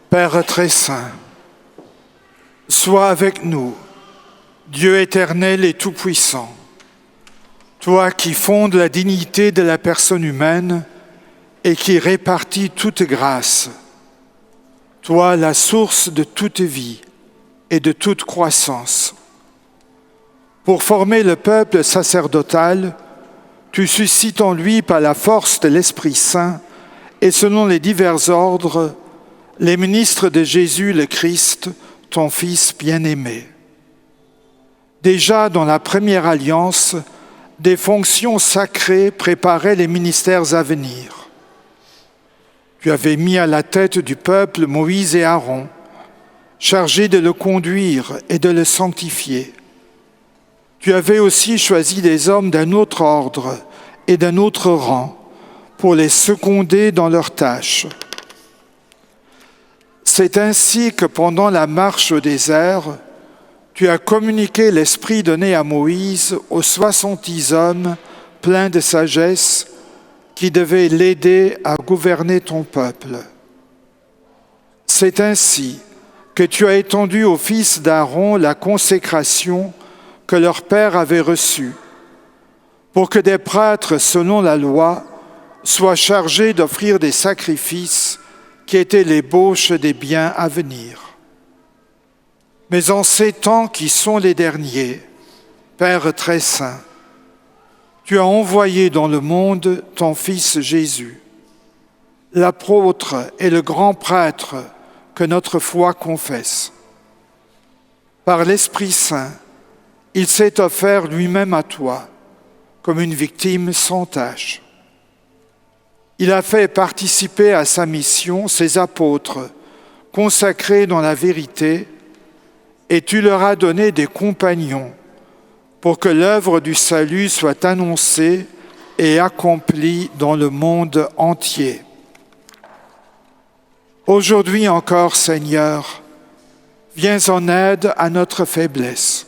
Père très saint. Sois avec nous, Dieu éternel et tout-puissant. Toi qui fondes la dignité de la personne humaine et qui répartis toute grâce. Toi la source de toute vie et de toute croissance. Pour former le peuple sacerdotal, tu suscites en lui par la force de l'Esprit Saint et selon les divers ordres, les ministres de Jésus le Christ, ton Fils bien-aimé. Déjà dans la première alliance, des fonctions sacrées préparaient les ministères à venir. Tu avais mis à la tête du peuple Moïse et Aaron, chargés de le conduire et de le sanctifier. Tu avais aussi choisi des hommes d'un autre ordre et d'un autre rang pour les seconder dans leurs tâches. C'est ainsi que pendant la marche au désert, tu as communiqué l'esprit donné à Moïse aux 70 hommes pleins de sagesse qui devaient l'aider à gouverner ton peuple. C'est ainsi que tu as étendu aux fils d'Aaron la consécration que leur père avait reçue, pour que des prêtres, selon la loi, soient chargés d'offrir des sacrifices qui étaient l'ébauche des biens à venir. Mais en ces temps qui sont les derniers, Père très saint, tu as envoyé dans le monde ton Fils Jésus, l'apôtre et le grand prêtre que notre foi confesse. Par l'Esprit Saint, il s'est offert lui-même à toi comme une victime sans tache. Il a fait participer à sa mission ses apôtres, consacrés dans la vérité, et tu leur as donné des compagnons pour que l'œuvre du salut soit annoncée et accomplie dans le monde entier. Aujourd'hui encore, Seigneur, viens en aide à notre faiblesse.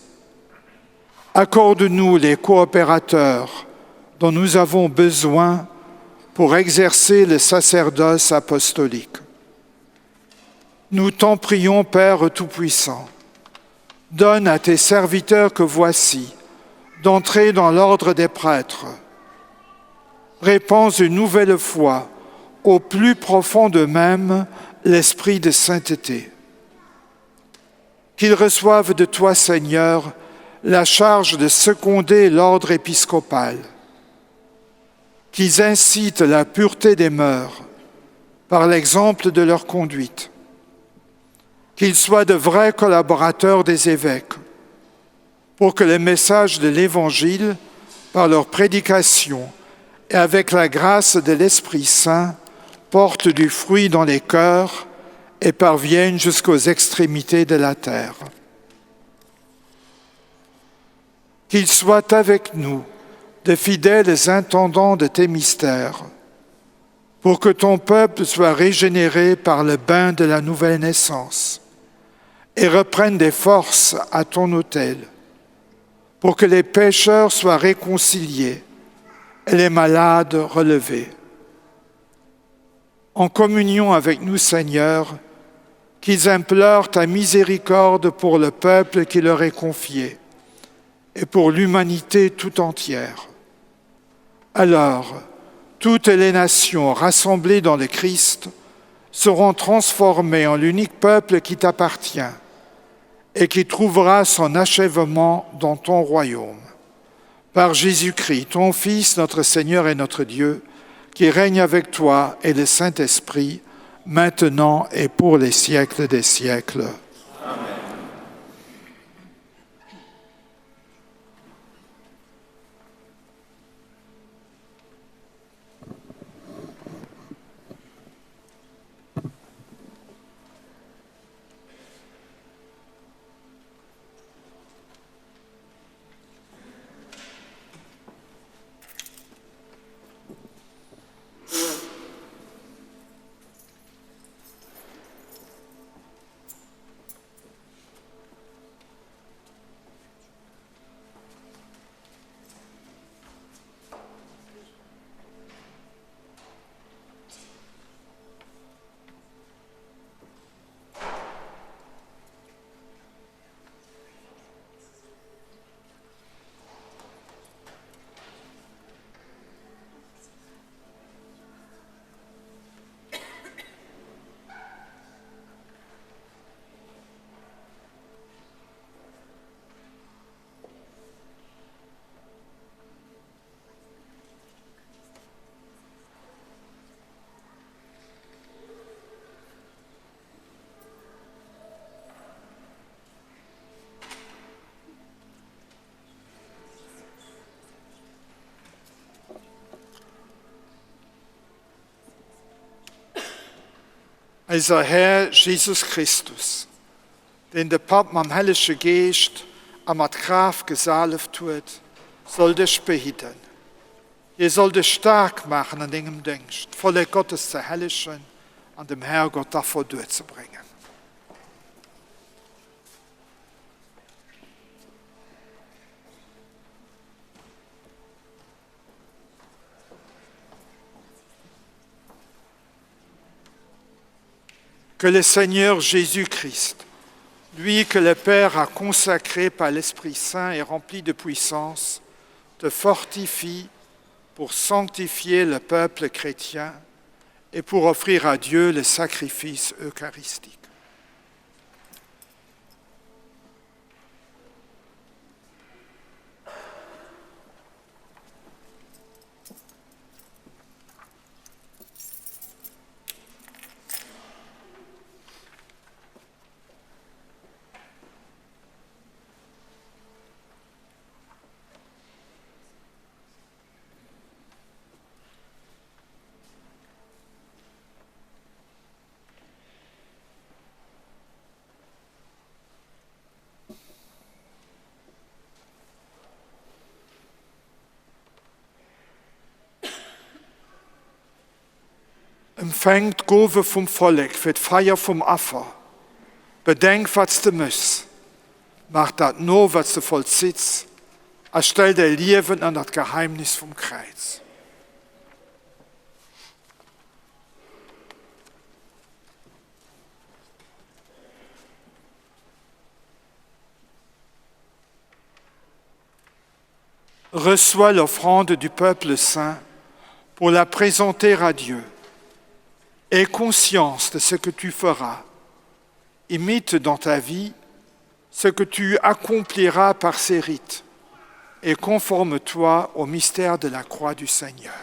Accorde-nous les coopérateurs dont nous avons besoin pour exercer le sacerdoce apostolique. Nous t'en prions, Père Tout-Puissant, donne à tes serviteurs que voici d'entrer dans l'ordre des prêtres. Répands une nouvelle fois au plus profond d'eux-mêmes l'esprit de sainteté. Qu'ils reçoivent de toi, Seigneur, la charge de seconder l'ordre épiscopal, qu'ils incitent la pureté des mœurs par l'exemple de leur conduite, qu'ils soient de vrais collaborateurs des évêques, pour que le message de l'Évangile, par leur prédication et avec la grâce de l'Esprit Saint, porte du fruit dans les cœurs et parvienne jusqu'aux extrémités de la terre. Qu'ils soient avec nous de fidèles intendants de tes mystères, pour que ton peuple soit régénéré par le bain de la nouvelle naissance et reprenne des forces à ton autel, pour que les pécheurs soient réconciliés et les malades relevés. En communion avec nous, Seigneur, qu'ils implorent ta miséricorde pour le peuple qui leur est confié et pour l'humanité tout entière. Alors, toutes les nations rassemblées dans le Christ seront transformées en l'unique peuple qui t'appartient et qui trouvera son achèvement dans ton royaume. Par Jésus-Christ, ton Fils, notre Seigneur et notre Dieu, qui règne avec toi et le Saint-Esprit, maintenant et pour les siècles des siècles. Amen. Unser Herr Jesus Christus, den der Pap am Heilige Geist am Kraft gesalbt tut, soll dich behüten. Ihr soll dich stark machen an dem Dienst, voller Gottes zu herrlichen, an dem Herrgott davor durchzubringen. Que le Seigneur Jésus-Christ, lui que le Père a consacré par l'Esprit Saint et rempli de puissance, te fortifie pour sanctifier le peuple chrétien et pour offrir à Dieu le sacrifice eucharistique. Empfängt Gove vom Volk für die Feier vom Affer. Bedenk, was du musst. Mach das nur, was du vollzieht. Erstell dein Leben an das Geheimnis vom Kreuz. Reçois l'offrande du peuple saint pour la présenter à Dieu. Aie conscience de ce que tu feras. Imite dans ta vie ce que tu accompliras par ces rites et conforme-toi au mystère de la croix du Seigneur.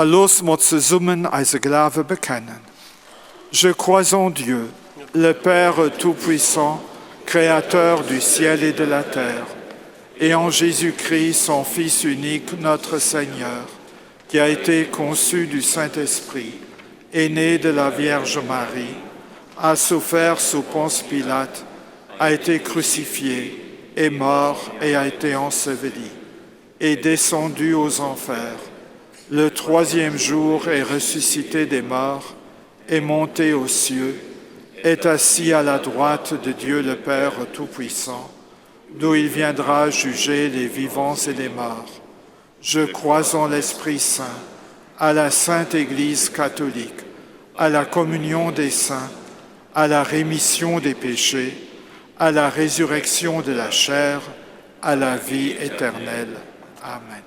Los wir zusammen als Glaube bekennen. Je crois en Dieu, le Père Tout-Puissant, Créateur du ciel et de la terre, et en Jésus-Christ, son Fils unique, notre Seigneur, qui a été conçu du Saint-Esprit, est né de la Vierge Marie, a souffert sous Ponce Pilate, a été crucifié, est mort et a été enseveli, est descendu aux enfers. Le troisième jour est ressuscité des morts, est monté aux cieux, est assis à la droite de Dieu le Père Tout-Puissant, d'où il viendra juger les vivants et les morts. Je crois en l'Esprit Saint, à la Sainte Église catholique, à la communion des saints, à la rémission des péchés, à la résurrection de la chair, à la vie éternelle. Amen.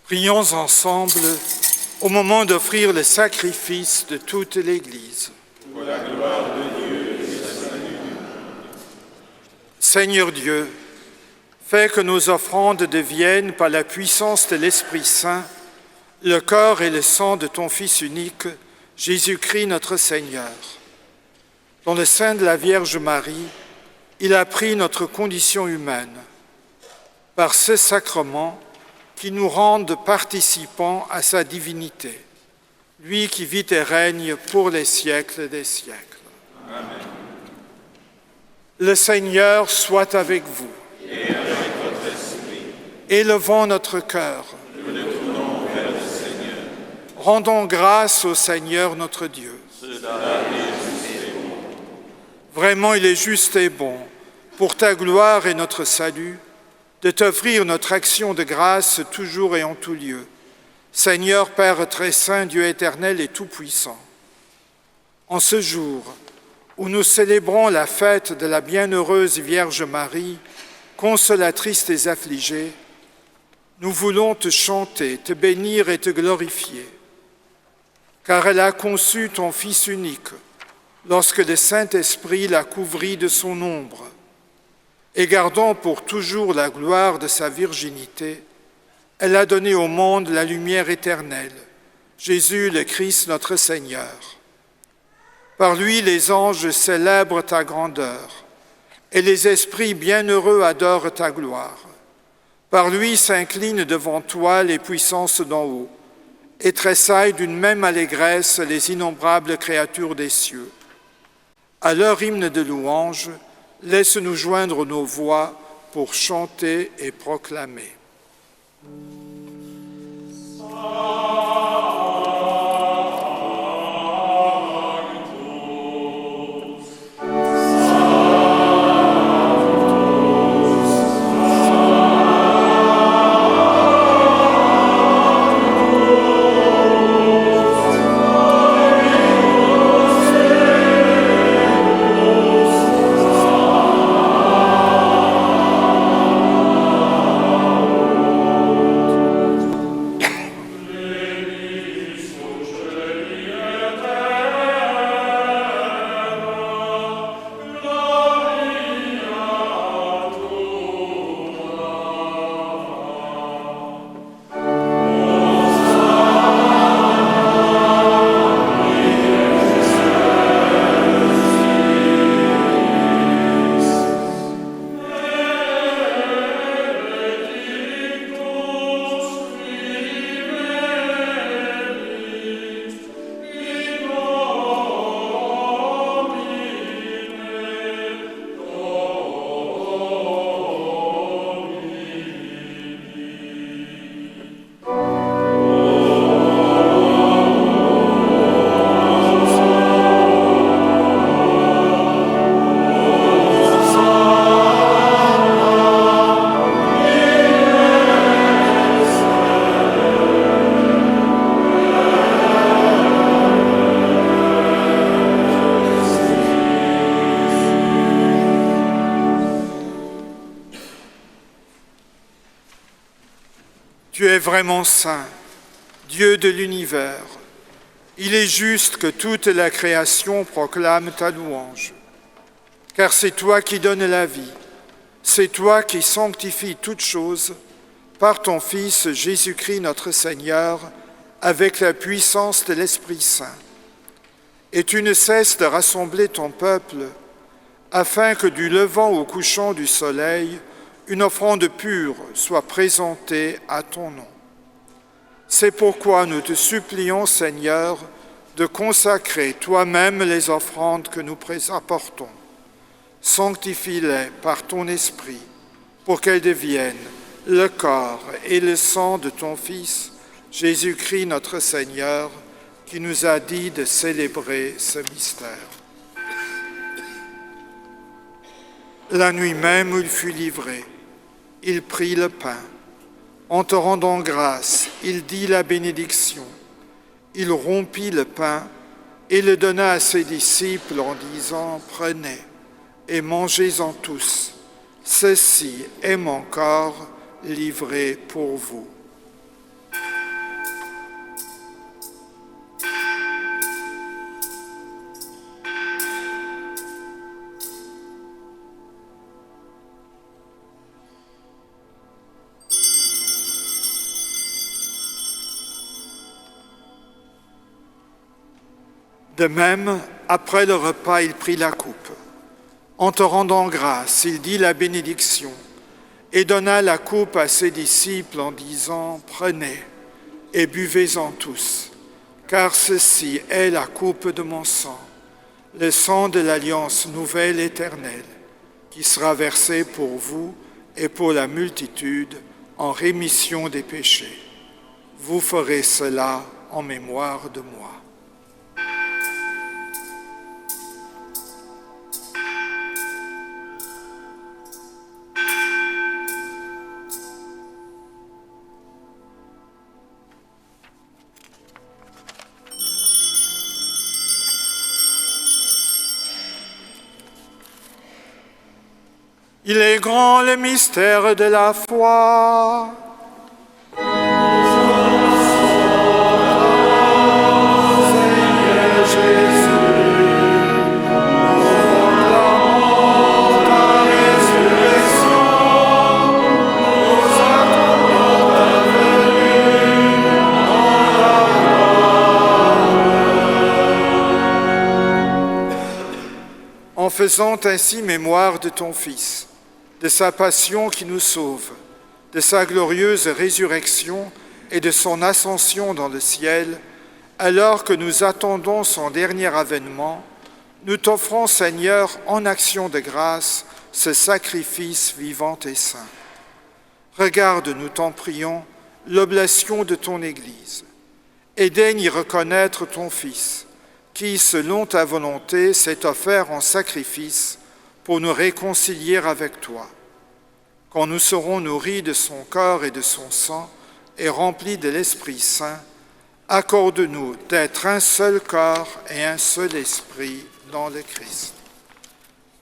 Prions ensemble au moment d'offrir le sacrifice de toute l'Église. Pour la gloire de Dieu et le salut. Seigneur Dieu, fais que nos offrandes deviennent, par la puissance de l'Esprit Saint, le corps et le sang de ton Fils unique, Jésus-Christ notre Seigneur. Dans le sein de la Vierge Marie, il a pris notre condition humaine. Par ce sacrement, qui nous rende participants à sa divinité, lui qui vit et règne pour les siècles des siècles. Amen. Le Seigneur soit avec vous. Et avec votre esprit. Élevons notre cœur. Nous le tournons vers le Seigneur. Rendons grâce au Seigneur notre Dieu. Cela est juste et bon. Vraiment, il est juste et bon, pour ta gloire et notre salut, de t'offrir notre action de grâce toujours et en tout lieu. Seigneur, Père très saint, Dieu éternel et tout-puissant, en ce jour où nous célébrons la fête de la bienheureuse Vierge Marie, consolatrice des affligés, nous voulons te chanter, te bénir et te glorifier, car elle a conçu ton Fils unique lorsque le Saint-Esprit l'a couvrit de son ombre, et gardant pour toujours la gloire de sa virginité, elle a donné au monde la lumière éternelle, Jésus le Christ notre Seigneur. Par lui, les anges célèbrent ta grandeur, et les esprits bienheureux adorent ta gloire. Par lui s'inclinent devant toi les puissances d'en haut, et tressaillent d'une même allégresse les innombrables créatures des cieux. À leur hymne de louange, laisse-nous joindre nos voix pour chanter et proclamer. Tu es vraiment saint, Dieu de l'univers. Il est juste que toute la création proclame ta louange. Car c'est toi qui donnes la vie, c'est toi qui sanctifies toutes choses par ton Fils Jésus-Christ notre Seigneur, avec la puissance de l'Esprit Saint. Et tu ne cesses de rassembler ton peuple, afin que du levant au couchant du soleil, une offrande pure soit présentée à ton nom. C'est pourquoi nous te supplions, Seigneur, de consacrer toi-même les offrandes que nous apportons. Sanctifie-les par ton Esprit, pour qu'elles deviennent le corps et le sang de ton Fils, Jésus-Christ notre Seigneur, qui nous a dit de célébrer ce mystère. La nuit même où il fut livré, il prit le pain. En te rendant grâce, il dit la bénédiction. Il rompit le pain et le donna à ses disciples en disant « Prenez et mangez-en tous. Ceci est mon corps livré pour vous. » De même, après le repas, il prit la coupe. En te rendant grâce, il dit la bénédiction et donna la coupe à ses disciples en disant « Prenez et buvez-en tous, car ceci est la coupe de mon sang, le sang de l'alliance nouvelle éternelle, qui sera versé pour vous et pour la multitude en rémission des péchés. Vous ferez cela en mémoire de moi. » Il est grand le mystère de la foi. Seigneur Jésus, nous proclamons ta résurrection, nous attendons ta venue dans la gloire. En faisant ainsi mémoire de ton Fils, de sa passion qui nous sauve, de sa glorieuse résurrection et de son ascension dans le ciel, alors que nous attendons son dernier avènement, nous t'offrons, Seigneur, en action de grâce, ce sacrifice vivant et saint. Regarde, nous t'en prions, l'oblation de ton Église, et daigne y reconnaître ton Fils, qui, selon ta volonté, s'est offert en sacrifice pour nous réconcilier avec toi. Quand nous serons nourris de son corps et de son sang et remplis de l'Esprit Saint, accorde-nous d'être un seul corps et un seul esprit dans le Christ.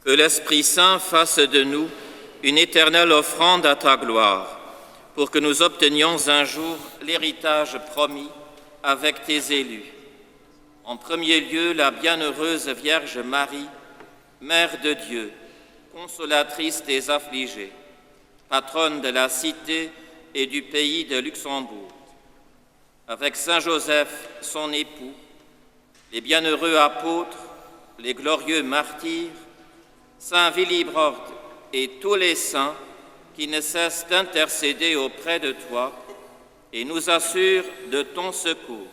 Que l'Esprit Saint fasse de nous une éternelle offrande à ta gloire, pour que nous obtenions un jour l'héritage promis avec tes élus. En premier lieu, la bienheureuse Vierge Marie, Mère de Dieu, consolatrice des affligés, patronne de la cité et du pays de Luxembourg, avec Saint Joseph, son époux, les bienheureux apôtres, les glorieux martyrs, Saint Willibrord et tous les saints qui ne cessent d'intercéder auprès de toi et nous assurent de ton secours.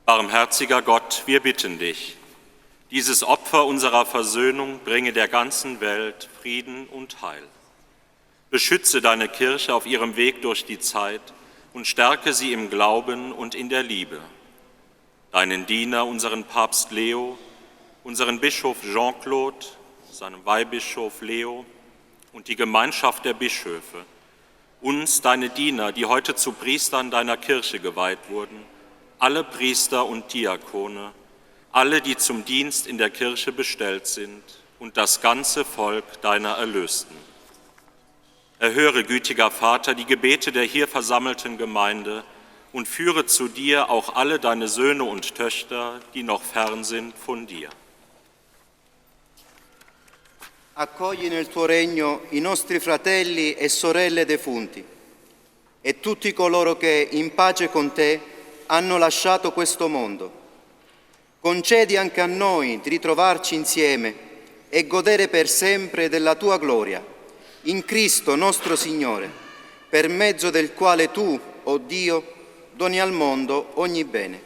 Barmherziger Gott, wir bitten dich, dieses Opfer unserer Versöhnung bringe der ganzen Welt Frieden und Heil. Beschütze deine Kirche auf ihrem Weg durch die Zeit und stärke sie im Glauben und in der Liebe. Deinen Diener, unseren Papst Leo, unseren Bischof Jean-Claude, seinen Weihbischof Leo und die Gemeinschaft der Bischöfe, uns, deine Diener, die heute zu Priestern deiner Kirche geweiht wurden, alle Priester und Diakone, alle, die zum Dienst in der Kirche bestellt sind und das ganze Volk deiner Erlösten. Erhöre, gütiger Vater, die Gebete der hier versammelten Gemeinde und führe zu dir auch alle deine Söhne und Töchter, die noch fern sind von dir. Accogli nel tuo regno i nostri fratelli e sorelle defunti e tutti coloro che in pace con te hanno lasciato questo mondo. Concedi anche a noi di ritrovarci insieme e godere per sempre della tua gloria, in Cristo nostro Signore, per mezzo del quale tu, o Dio, doni al mondo ogni bene.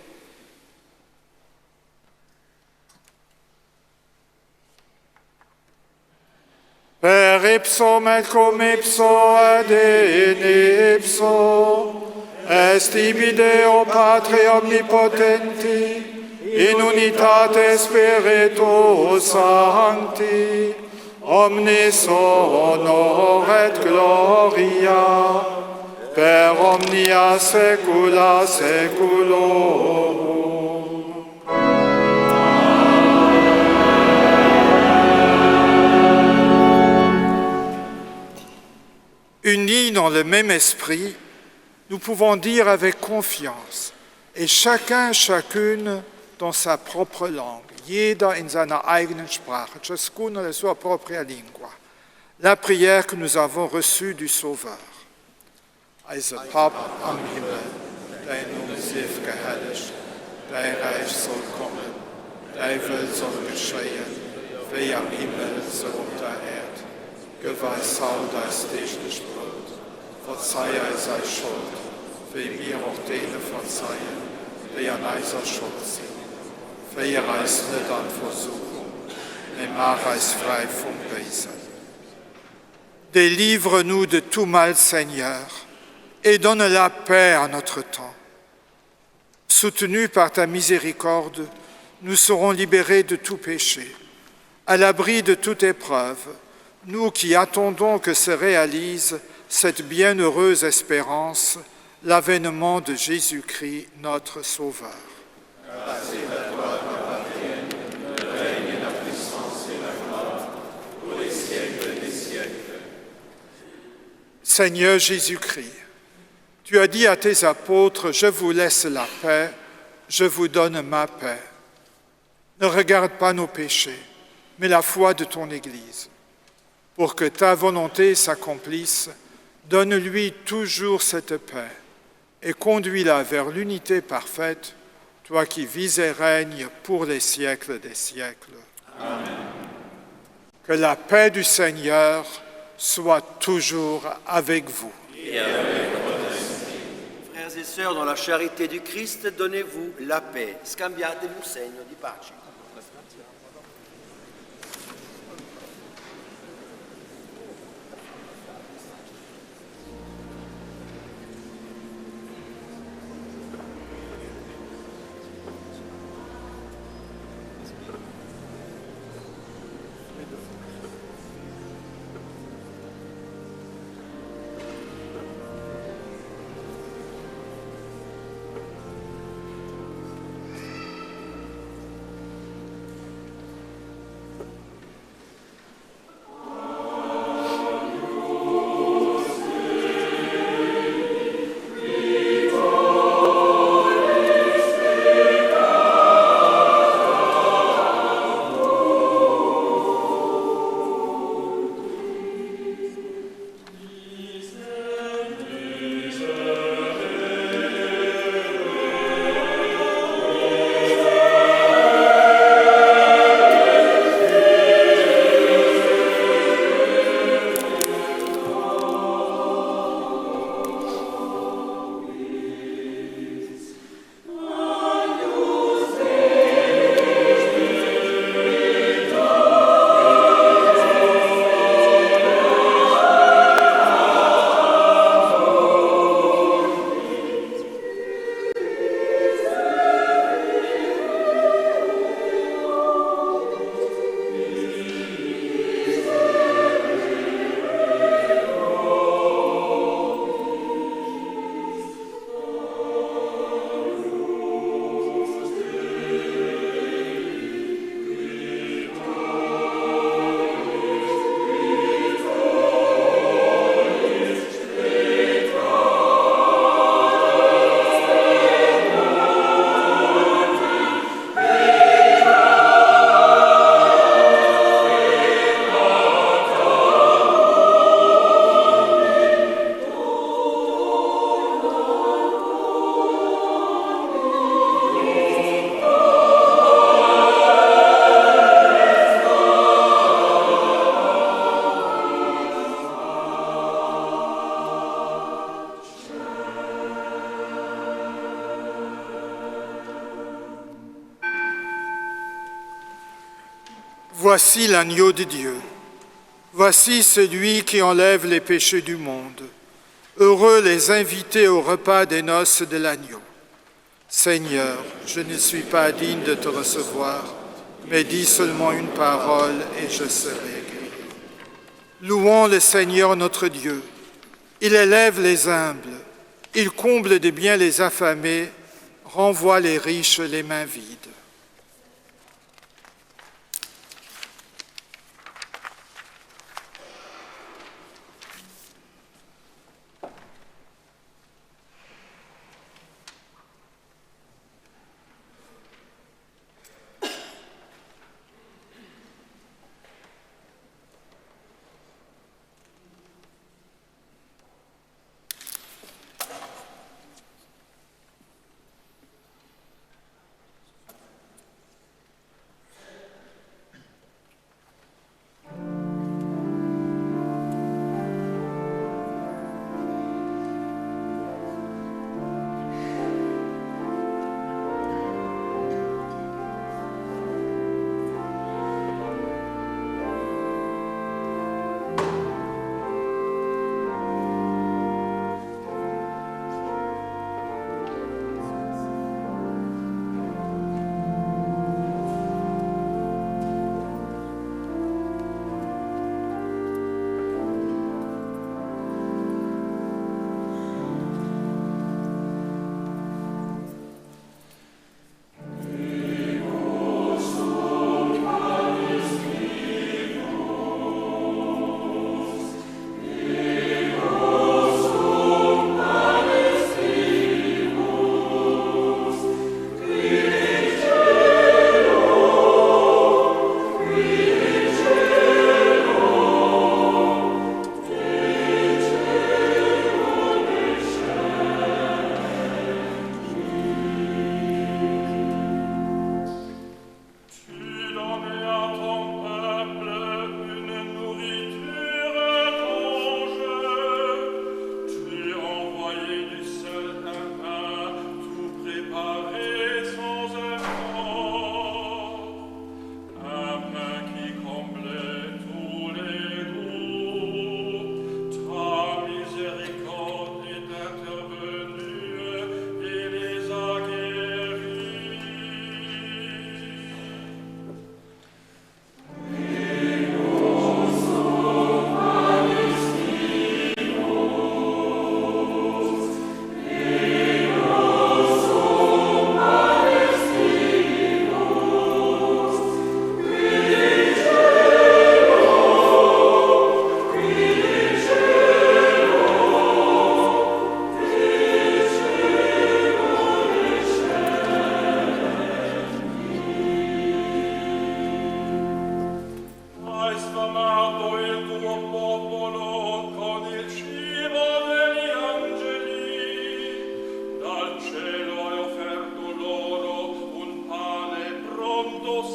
Per ipsum et cum ipso ad in ipso, est ibi Deo Patri omnipotenti, in unitate Spiritus Sancti, omnis honor et gloria, per omnia saecula saeculorum. Unis dans le même esprit, nous pouvons dire avec confiance, et chacun, chacune dans sa propre langue, jeder in seiner eigenen Sprache, ciascuno la sua propria lingua, la prière que nous avons reçue du Sauveur. Eise Pap am Himmel, dein Name sief gehelligt, dein Reich soll kommen, dein Wille soll geschehen, wie am Himmel, so auf der Erde. Gib uns heute das tägliche Brot, verzeih uns unsere Schuld, wie wir auch denen verzeihen, die an unserer Schuld sind. Führe uns nicht an Versuchung, mais mach uns frei vom Bösen. Délivre-nous de tout mal, Seigneur, et donne la paix à notre temps. Soutenus par ta miséricorde, nous serons libérés de tout péché, à l'abri de toute épreuve, nous qui attendons que se réalise cette bienheureuse espérance, l'avènement de Jésus-Christ, notre Sauveur. Seigneur Jésus-Christ, tu as dit à tes apôtres, « Je vous laisse la paix, je vous donne ma paix. » Ne regarde pas nos péchés, mais la foi de ton Église. Pour que ta volonté s'accomplisse, donne-lui toujours cette paix et conduis-la vers l'unité parfaite, toi qui vis et règnes pour les siècles des siècles. Amen. Que la paix du Seigneur soit toujours avec vous. Et avec votre esprit. Frères et sœurs, dans la charité du Christ, donnez-vous la paix. Scambiatevi un segno di pace. Voici l'agneau de Dieu. Voici celui qui enlève les péchés du monde. Heureux les invités au repas des noces de l'agneau. Seigneur, je ne suis pas digne de te recevoir, mais dis seulement une parole et je serai guéri. Louons le Seigneur notre Dieu. Il élève les humbles, il comble de bien les affamés, renvoie les riches les mains vides.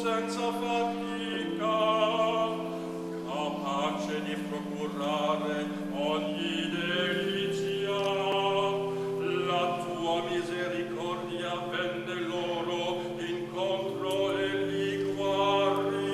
senza fatica, capace di procurare ogni delizia. La tua misericordia venne loro incontro e li guarì.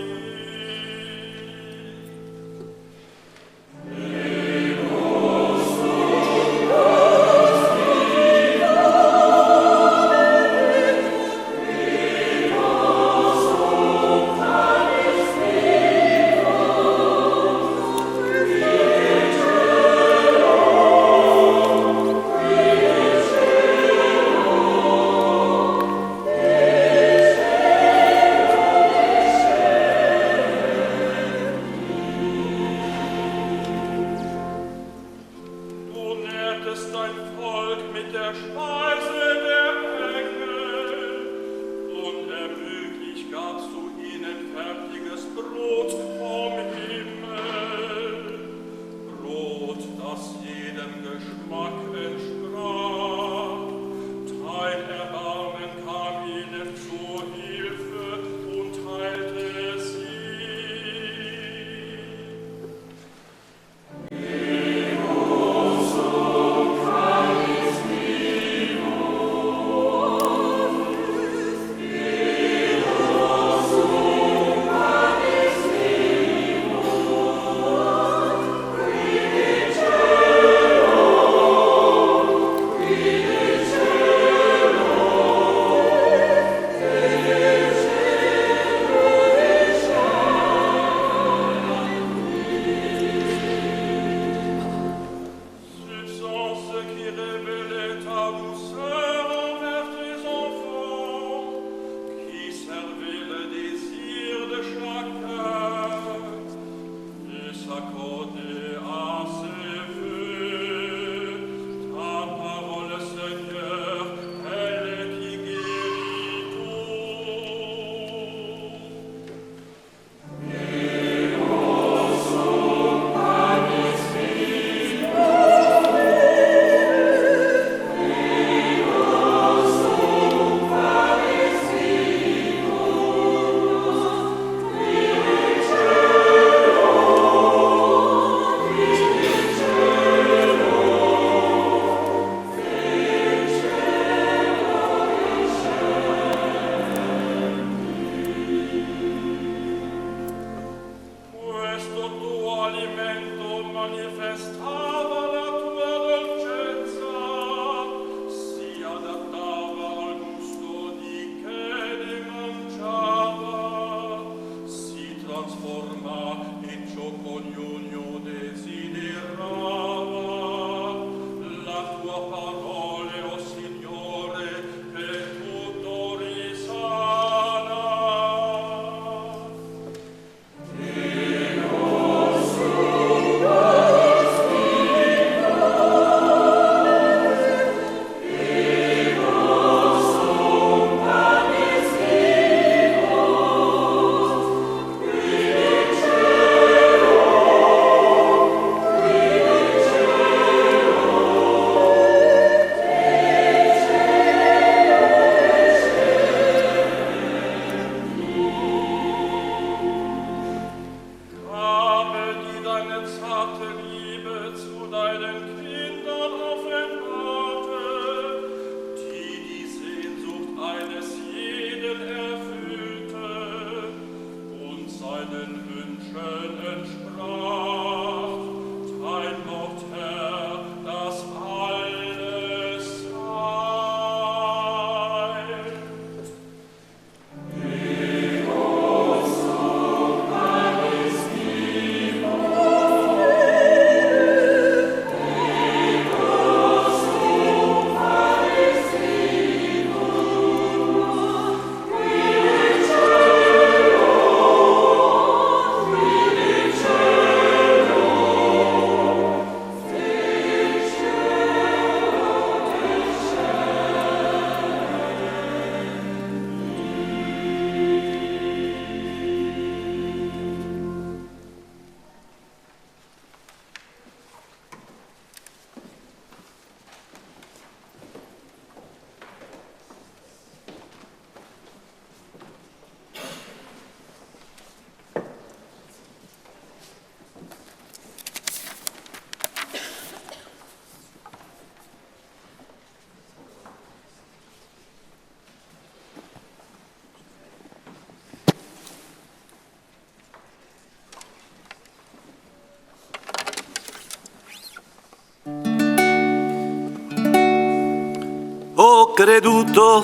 creduto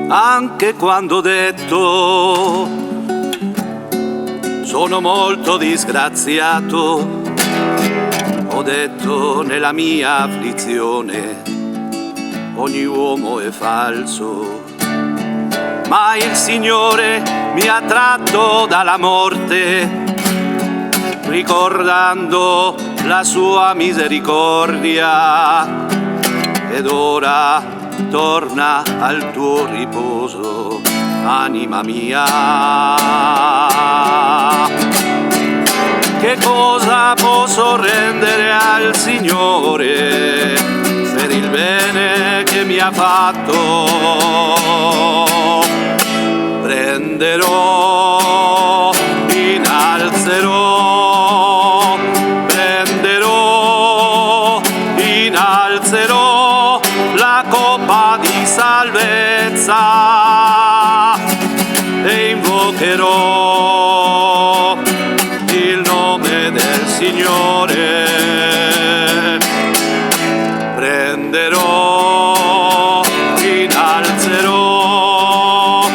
anche quando ho detto sono molto disgraziato. Ho detto nella mia afflizione ogni uomo è falso, ma il Signore mi ha tratto dalla morte, ricordando la sua misericordia, ed ora torna al tuo riposo, anima mia. Che cosa posso rendere al Signore per il bene che mi ha fatto? Prenderò, innalzerò, prenderò, innalzerò la coppa di salvezza e invocherò il nome del Signore. Prenderò, innalzerò,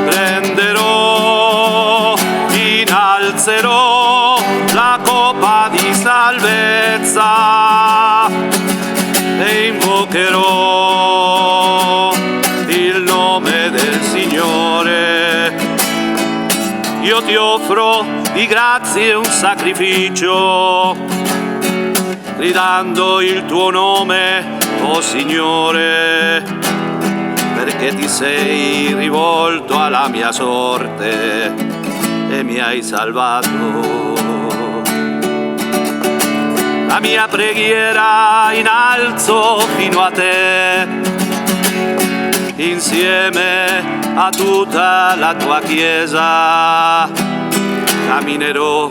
prenderò, innalzerò la coppa di salvezza e invocherò il nome del Signore. Io ti offro di grazie un sacrificio, gridando il tuo nome, o Signore, perché ti sei rivolto alla mia sorte e mi hai salvato. La mia preghiera innalzo fino a te, insieme a tutta la tua Chiesa. Camminerò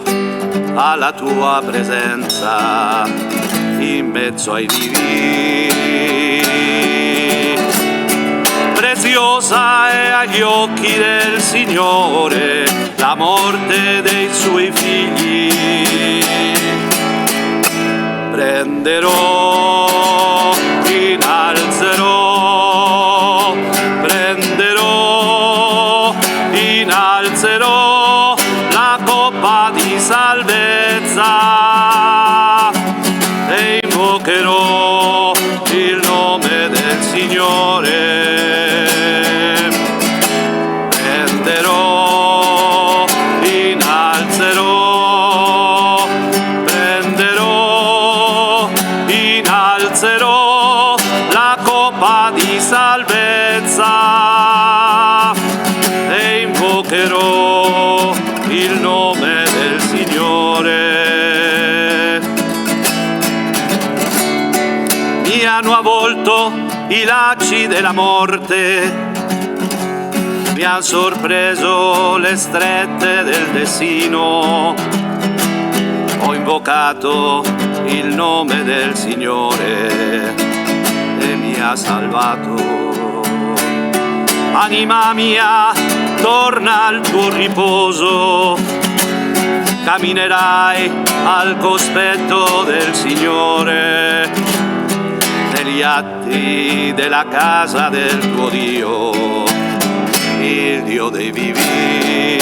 alla tua presenza in mezzo ai vivi. Preziosa è agli occhi del Signore la morte dei suoi figli. Prenderò, innalzerò, prenderò, innalzerò la coppa di salvezza e invocherò il nome del Signore. Prenderò, innalzerò, prenderò, innalzerò la coppa di salvezza e invocherò il nome del Signore. Mi hanno avvolto i lacci della morte, mi han sorpreso le strette del destino. Ho invocato il nome del Signore e mi ha salvato. Anima mia, torna al tuo riposo, camminerai al cospetto del Signore, negli atti della casa del tuo Dio, il Dio dei vivi.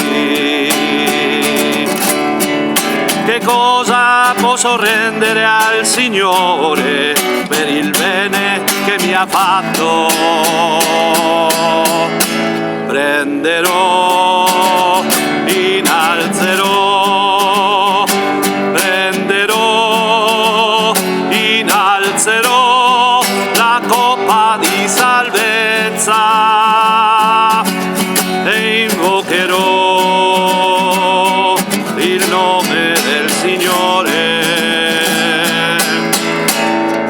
Che cosa posso rendere al Signore per il bene che mi ha fatto? Prenderò, innalzerò, prenderò, innalzerò la coppa di salvezza e invocherò il nome del Signore.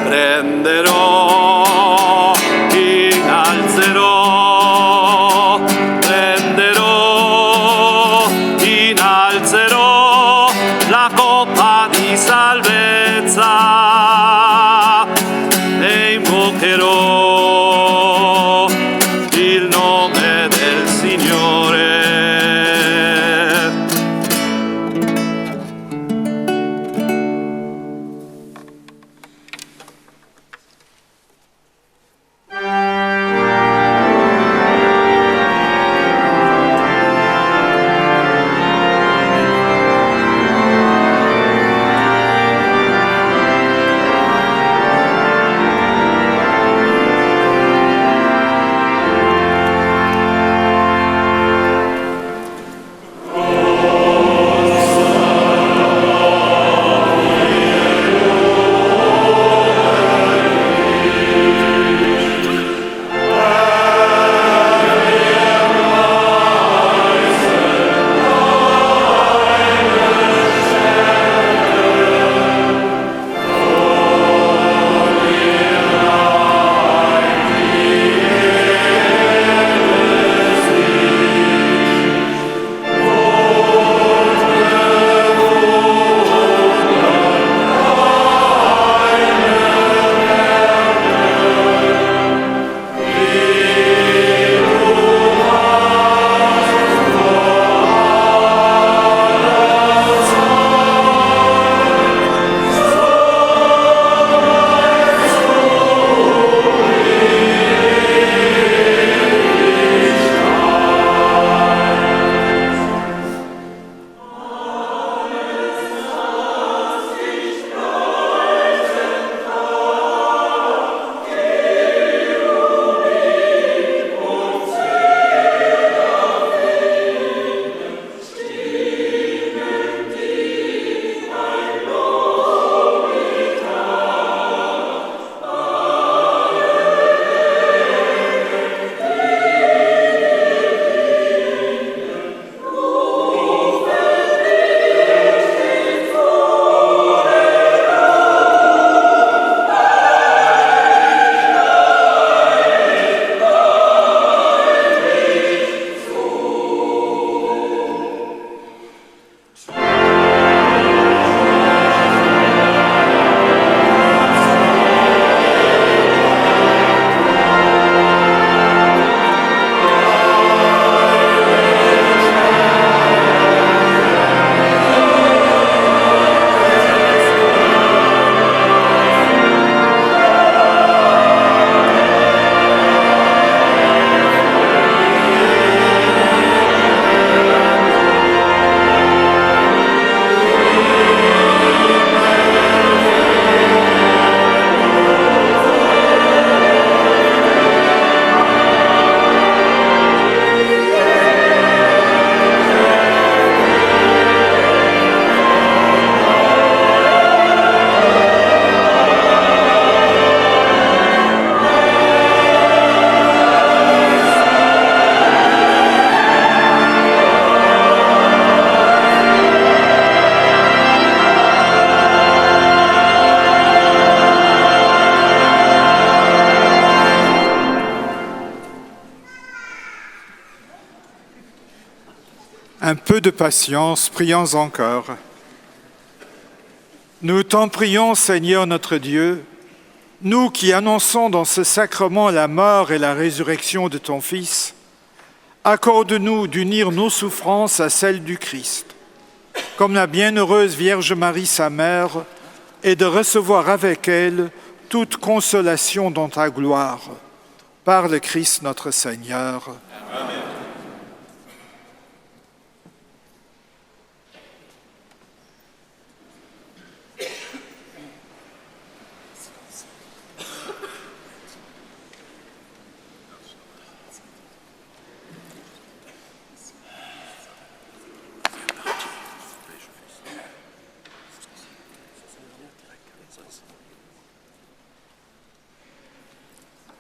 Prenderò, innalzerò, Un peu de patience, prions encore. Nous t'en prions, Seigneur notre Dieu, nous qui annonçons dans ce sacrement la mort et la résurrection de ton Fils, accorde-nous d'unir nos souffrances à celles du Christ, comme la bienheureuse Vierge Marie, sa mère, et de recevoir avec elle toute consolation dans ta gloire. Par le Christ notre Seigneur. Amen.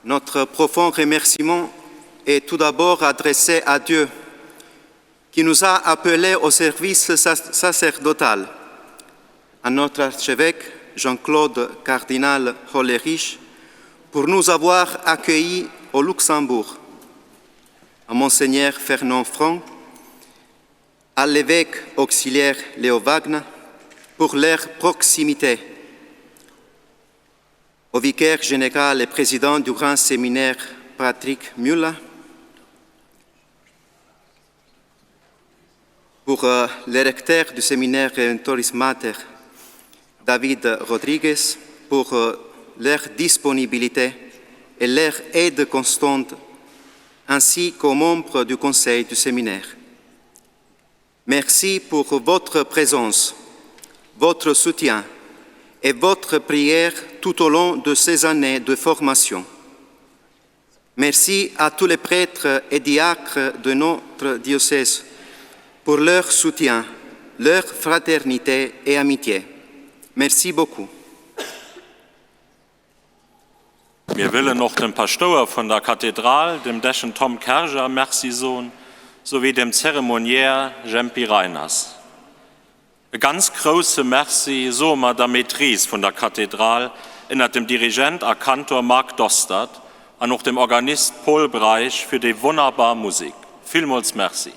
Notre profond remerciement est tout d'abord adressé à Dieu, qui nous a appelés au service sacerdotal, à notre archevêque Jean-Claude Cardinal Hollerich, pour nous avoir accueillis au Luxembourg, à Monseigneur Fernand Franck, à l'évêque auxiliaire Léo Wagner, pour leur proximité, au vicaire général et président du grand séminaire Patrick Müller, pour le recteur du séminaire Redemptoris Mater, David Rodriguez, pour leur disponibilité et leur aide constante, ainsi qu'aux membres du conseil du séminaire. Merci pour votre présence, votre soutien et votre prière tout au long de ces années de formation. Merci à tous les prêtres et diacres de notre diocèse pour leur soutien, leur fraternité et amitié. Merci beaucoup. Wir willen noch dem Pastor von der Kathedrale, dem Deschen Tom Kerger, merci Sohn, sowie dem Zeremoniär Jempi Reiners. Ein ganz große Merci Soma der Maîtrise von der Kathedrale, erinnert dem Dirigent a Kantor Marc Dostert, und auch dem Organist Paul Breich für die wunderbare Musik. Vielmals Merci.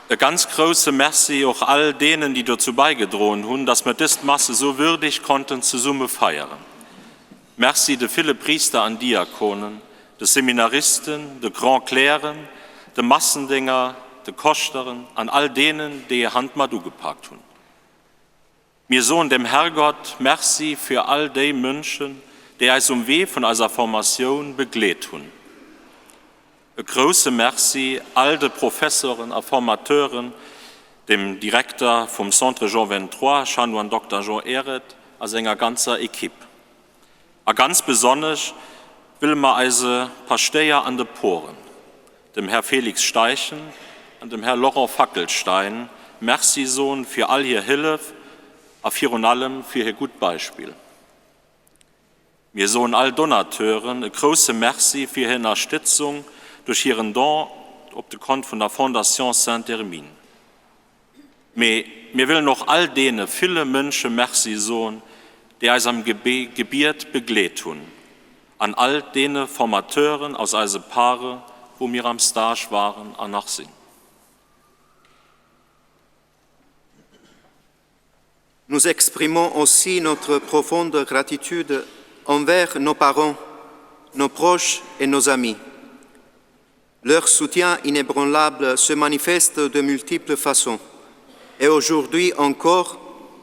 Ein ganz große Merci auch all denen, die dazu beigetragen haben, dass wir diese Masse so würdig konnten zusammen feiern. Merci de viele Priester und Diakonen, de Seminaristen, de Grand Cleren, de Massendinger, de Kosteren, an all denen, die ihr Hand mal gepackt haben. Mir Sohn dem Herrgott, merci für all die Menschen, die uns Weg von unserer Formation begleitet haben. Ein großes Merci all de Professoren und Formateuren, dem Direktor vom Centre Jean 23, Chanoine Dr. Jean Ehret, als seiner ganzer Equipe. A ganz besonders will man also Pasteia an de Poren, dem Herr Felix Steichen und dem Herr Laurent Fackelstein, merci Sohn für all ihr Hilfe, a für und allem für ihr gut Beispiel. Wir Sohn all Donateuren, a große Merci für ihre Unterstützung durch ihren Don auf de Konto von der Fondation Saint-Hermine. Wir will noch all denen, viele Menschen merci Sohn, die uns am Gebiet begleitet haben. An all denen Formateuren aus unseren Paare, wo wir am Stage waren, und noch sind. Nous exprimons aussi notre profonde gratitude envers nos parents, nos proches et nos amis. Leur soutien inébranlable se manifeste de multiples façons. Et aujourd'hui encore,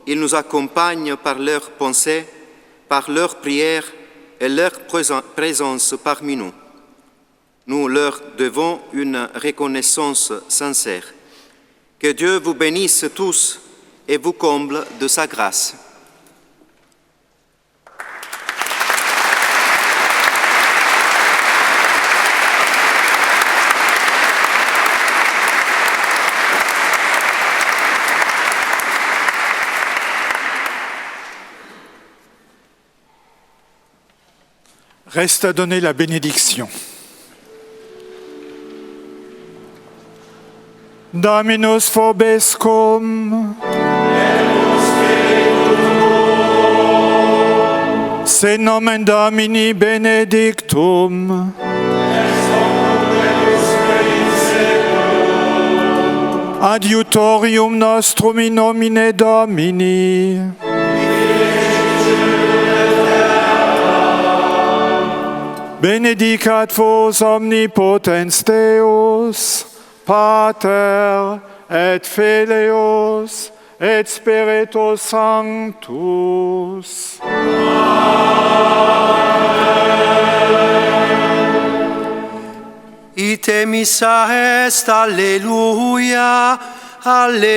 ils nous accompagnent par leurs pensées, par leurs prières et leur présence parmi nous. Nous leur devons une reconnaissance sincère. Que Dieu vous bénisse tous et vous comble de sa grâce. Reste à donner la bénédiction. Dominus vobiscum. Se nomen Domini benedictum. Adiutorium nostrum in nomine Domini. Benedicat vos omnipotens Deus, Pater et Filius et Spiritus Sanctus. Ite missa est, alleluia, alleluia.